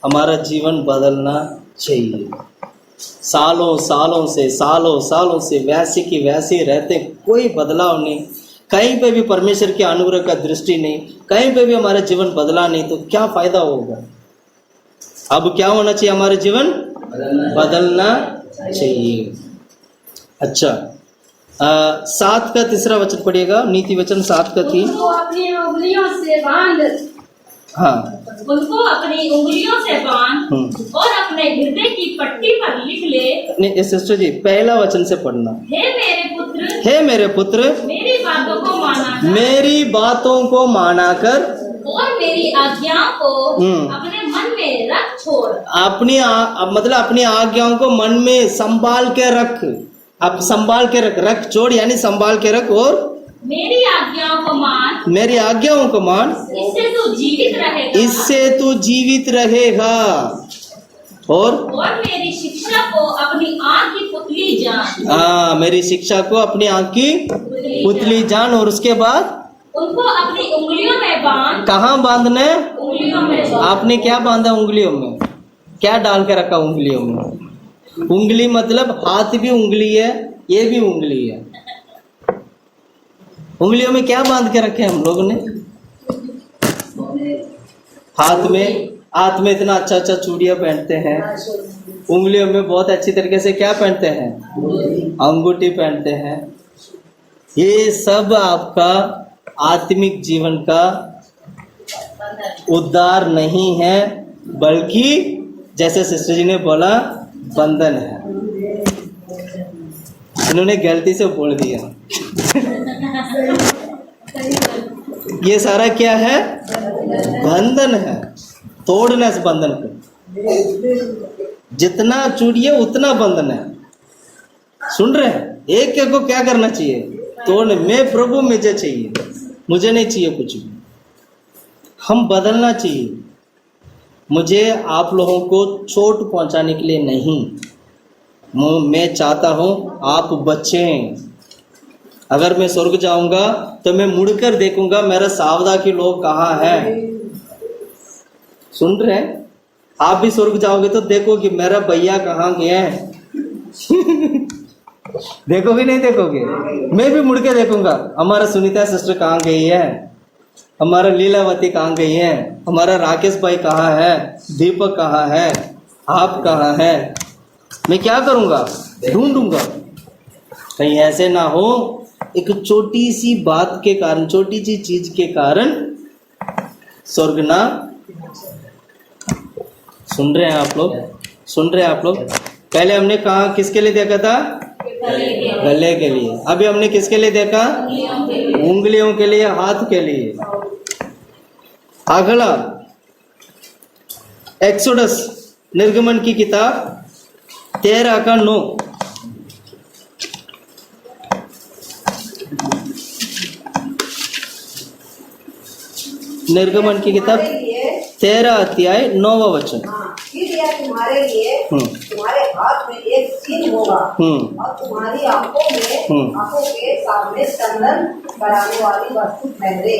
हमारा जीवन बदलना चाहिए। सालों सालों से वैसे की वैसे रहते, कोई बदलाव नहीं, कहीं पे भी परमेश्वर के अनुग्रह का दृष्टि नहीं, कहीं पे भी हमारा जीवन बदला नहीं, तो क्या फायदा होगा? अब क्या होना चाहिए? हमारा जीवन बदलना चाहिए। अच्छा, 7 का 3 वचन पढ़िएगा, नीति वचन 7 का 3। उनको अपनी उंगलियों से बांध। हाँ, उनको अपनी उंगलियों से बांध और अपने हृदय की पट्टी पर लिख ले। नहीं सिस्टर जी, पहला वचन से पढ़ना। हे मेरे पुत्र, हे मेरे पुत्र, मेरी बातों को माना कर, मेरी बातों को माना कर और मेरी आज्ञाओं को अपने मन में रख छोड़। मतलब अपनी आज्ञाओं को मन में संभाल के रख। अब संभाल के रख छोड़ यानी संभाल के रख, और मेरी आज्ञाओं को मान, मेरी आज्ञाओं को मान, इससे तू जीवित रहेगा, इससे तू जीवित रहेगा, और मेरी शिक्षा को अपनी आँख की पुतली जान। हाँ, मेरी शिक्षा को अपनी आँख की पुतली जान। और उसके बाद उनको अपनी उंगलियों में बांध। कहाँ बांधना है? उंगलियों में। आपने क्या बांधा उंगलियों में? क्या डाल के रखा उंगलियों में? उंगली मतलब हाथ भी उंगली है, ये भी उंगली है। उंगलियों में क्या बांध के रखे हम लोगों ने? हाथ में इतना अच्छा अच्छा चूड़ियां पहनते हैं, उंगलियों में बहुत अच्छी तरीके से क्या पहनते हैं? अंगूठी पहनते हैं। ये सब आपका आत्मिक जीवन का उद्धार नहीं है, बल्कि जैसे सिस्टर जी ने बोला, बंधन है। इन्होंने गलती से बोल दिया। ये सारा क्या है? बंधन है। तोड़ना इस बंधन को। जितना चूड़िए उतना बंधन है। सुन रहे हैं? एक एक को क्या करना चाहिए? तोड़ने। मैं प्रभु मुझे चाहिए, मुझे नहीं चाहिए कुछ भी। हम बदलना चाहिए। मुझे आप लोगों को चोट पहुंचाने के लिए नहीं, मैं चाहता हूं आप बचें। अगर मैं स्वर्ग जाऊंगा तो मैं मुड़कर देखूंगा मेरा सावदा के लोग कहाँ हैं। सुन रहे हैं? आप भी स्वर्ग जाओगे तो देखोगे मेरा भैया कहाँ गया है। देखोगे नहीं देखोगे? मैं भी मुड़ के देखूंगा, हमारा सुनीता सिस्टर कहाँ गई है, हमारा लीलावती कहाँ गई है, हमारा राकेश भाई कहाँ है, दीपक कहाँ है, आप कहाँ है। मैं क्या करूंगा? ढूंढूंगा। कहीं ऐसे ना हो एक छोटी सी बात के कारण, छोटी सी चीज के कारण स्वर्ग ना। सुन रहे हैं आप लोग? सुन रहे हैं आप लोग? पहले हमने कहा किसके लिए देखा था? गले के लिए। अभी हमने किसके लिए देखा? उंगलियों के लिए, हाथ के लिए। अगला एक्सोडस, निर्गमन की किताब 13 का 9। निर्गमन की किताब 13 अध्याय 9वां वचन। फिर यह तुम्हारे लिए तुम्हारे हाथ में एक चिन्ह होगा और तुम्हारी आंखों के सामने स्कंदन कराने वाली वस्तु ठहरे।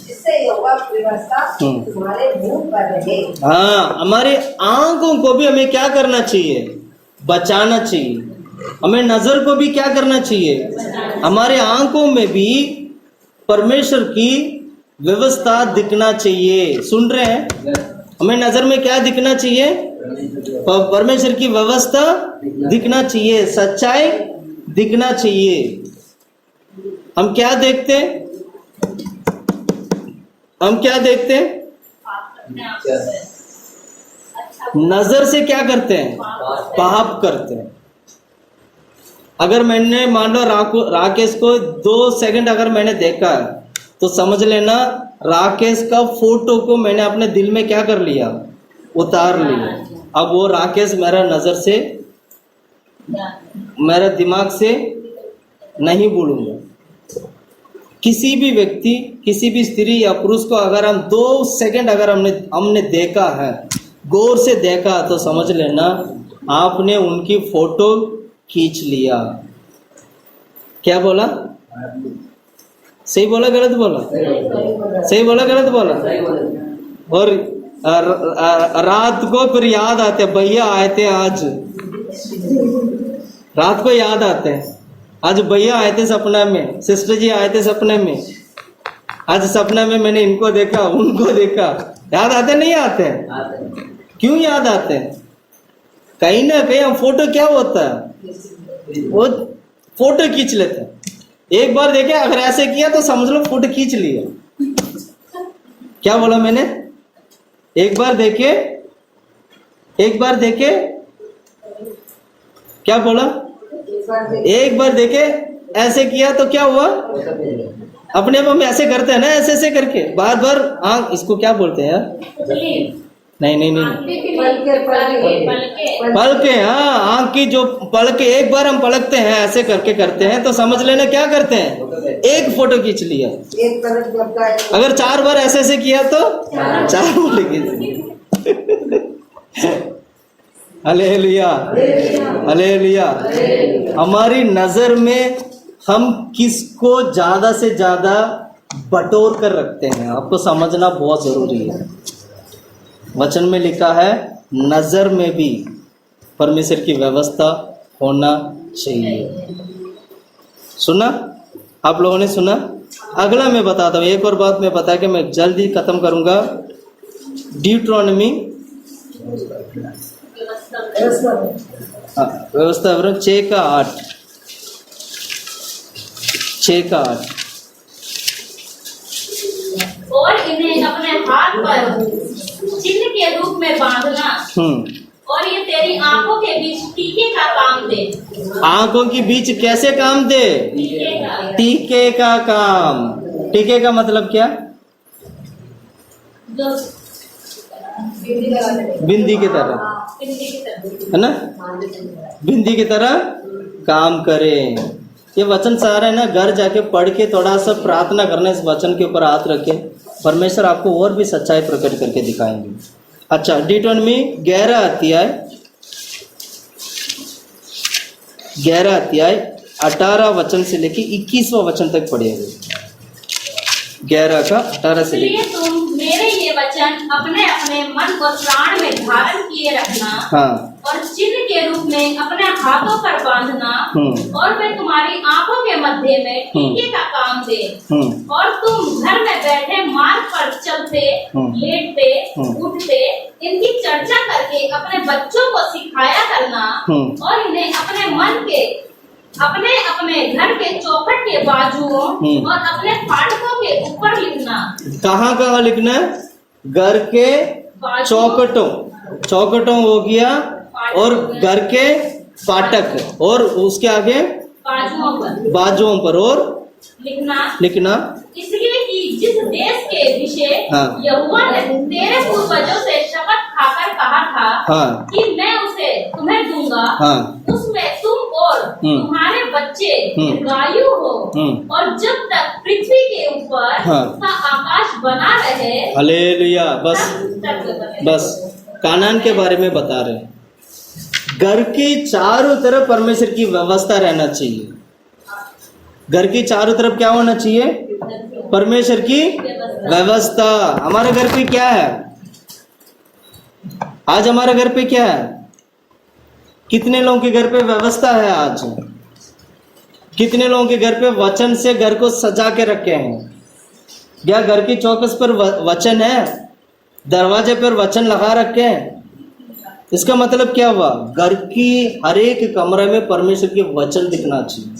जिससे यहोवा की व्यवस्था तुम्हारे मुंह पर रहे। हाँ, हमारे आंखों को भी हमें क्या करना चाहिए? बचाना चाहिए। हमें नजर को भी क्या करना चाहिए? हमारे आंखों में भी परमेश्वर की व्यवस्था दिखना चाहिए। सुन रहे हैं? हमें नजर में क्या दिखना चाहिए? परमेश्वर की व्यवस्था दिखना चाहिए, सच्चाई दिखना चाहिए। हम क्या देखते हैं? हम क्या देखते हैं? नजर से क्या करते हैं? पाप करते हैं। अगर मैंने मान लो राकेश को 2 सेकंड अगर मैंने देखा तो समझ लेना राकेश का फोटो को मैंने अपने दिल में क्या कर लिया? उतार लिया। अब वो राकेश मेरा नजर से, मेरा दिमाग से नहीं भूलूंगा। किसी भी व्यक्ति, किसी भी स्त्री या पुरुष को अगर हम 2 सेकंड अगर हमने देखा है, गौर से देखा, तो समझ लेना आपने उनकी फोटो खींच लिया। क्या बोला? सही बोला गलत बोला? सही बोला गलत बोला? और रात को फिर याद आते, भैया आए थे आज, रात को याद आते हैं, आज भैया आए थे सपना में, सिस्टर जी आए थे सपने में, आज सपना में मैंने इनको देखा, उनको देखा। याद आते नहीं आते? क्यों याद आते हैं? कहीं ना कहीं हम फोटो क्या होता है, वो फोटो खींच लेते हैं। एक बार देखे, अगर ऐसे किया तो समझ लो फोटो खींच लिया। क्या बोला मैंने? एक बार देखे, एक बार देखे, क्या बोला? एक बार देखे, ऐसे किया तो क्या हुआ? अपने आप हम ऐसे करते हैं ना, ऐसे ऐसे करके बार बार आंख, इसको क्या बोलते हैं यार? नहीं, पलके। हाँ, आंख की जो पलके, एक बार हम पलकते हैं, ऐसे करके करते हैं, तो समझ लेना क्या करते हैं? एक फोटो खींच लिया। अगर 4 बार ऐसे ऐसे किया तो 4 फोटो खींच लिया। Hallelujah, hallelujah. हमारी नजर में हम किसको ज्यादा से ज्यादा बटोर कर रखते हैं, आपको समझना बहुत जरूरी है। वचन में लिखा है नजर में भी परमेश्वर की व्यवस्था होना चाहिए। सुना? आप लोगों ने सुना? अगला मैं बताता हूँ, एक और बात मैं बता के मैं जल्दी खत्म करूंगा। ड्यूट्रोनॉमी व्यवस्था 6:8, 6:8। और इन्हें अपने हाथ पर चिन्ह के रूप में बांधना, और ये तेरी आंखों के बीच टीके का काम दे। आंखों के बीच कैसे काम दे? टीके का काम। टीके का मतलब क्या? बिंदी की तरह, है ना? बिंदी की तरह काम करें। ये वचन सारा है ना, घर जाके पढ़ के थोड़ा सा प्रार्थना करना, इस वचन के ऊपर हाथ रखे, परमेश्वर आपको और भी सच्चाई प्रकट करके दिखाएंगे। अच्छा, डिटोनॉमी 11 अध्याय 18 वचन से लेके 21वां वचन तक पढ़िएगा। 11 का 18 से लेके। इसलिए तुम मेरे ये वचन अपने अपने मन और प्राण में धारण किए रखना, हाँ, और चिन्ह के रूप में अपने हाथों पर बांधना, और मैं तुम्हारी आंखों के मध्य में टीके का काम दे। और तुम घर में बैठे मार्ग पर चलते, लेटते, उठते इनकी चर्चा करके अपने बच्चों को सिखाया करना, और इन्हें अपने मन के, अपने अपने घर के चौखट के बाजुओं और अपने फाटकों के ऊपर लिखना। कहाँ कहाँ लिखना? घर के चौखटों, चौखटों हो गया, और घर के फाटक, और उसके आगे बाजुओं पर और लिखना। इसलिए कि जिस देश के विषय यहोवा ने तेरे पूर्वजों से शपथ खाकर कहा था कि मैं उसे तुम्हें दूंगा, उसमें तुम और तुम्हारे बच्चे दीर्घायु हो, और जब तक पृथ्वी के ऊपर उसका आकाश बना रहे। हालेलुया। बस कानान के बारे में बता रहे हैं। घर के चारों तरफ परमेश्वर की व्यवस्था रहना चाहिए। घर की चारों तरफ क्या होना चाहिए? परमेश्वर की व्यवस्था। हमारे घर पे क्या है? आज हमारे घर पे क्या है? कितने लोगों के घर पे व्यवस्था है? आज कितने लोगों के घर पे वचन से घर को सजा के रखे हैं? क्या घर की चौखट पर वचन है? दरवाजे पर वचन लगा रखे हैं? इसका मतलब क्या हुआ? घर की हर एक कमरे में परमेश्वर के वचन दिखना चाहिए,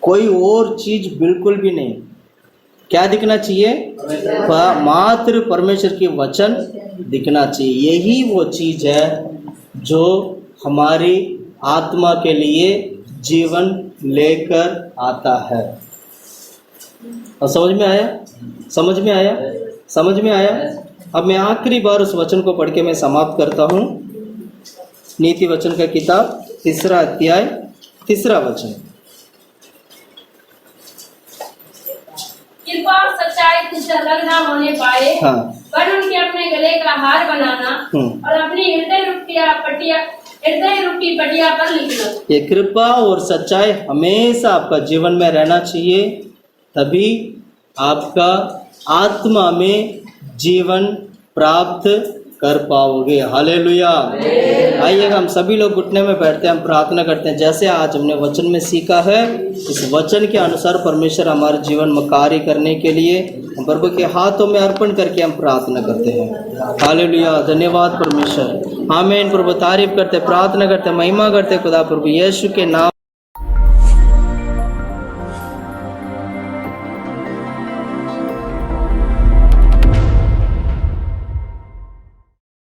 कोई और चीज बिल्कुल भी नहीं। क्या दिखना चाहिए? मात्र परमेश्वर के वचन दिखना चाहिए। यही वो चीज है जो हमारी आत्मा के लिए जीवन लेकर आता है। और समझ में आया? समझ में आया? समझ में आया? अब मैं आखिरी बार उस वचन को पढ़ के मैं समाप्त करता हूँ। नीति वचन का किताब 3 अध्याय 3 वचन। कृपा और सच्चाई तुझसे अलग ना होने पाए, हाँ। पर उनके अपने गले का हार बनाना और अपनी हृदय रुपी पटिया पर लिखना। ये कृपा और सच्चाई हमेशा आपका जीवन में रहना चाहिए, तभी आपका आत्मा में जीवन प्राप्त कर पाओगे। हालेलुया। आइएगा हम सभी लोग घुटने में बैठते हैं, हम प्रार्थना करते हैं। जैसे आज हमने वचन में सीखा है, इस वचन के अनुसार परमेश्वर हमारे जीवन में कार्य करने के लिए हम प्रभु के हाथों में अर्पण करके हम प्रार्थना करते हैं। हालेलुया। धन्यवाद परमेश्वर। आमीन। प्रभु तारीफ करते, प्रार्थना करते, महिमा करते खुदा प्रभु यीशु के नाम।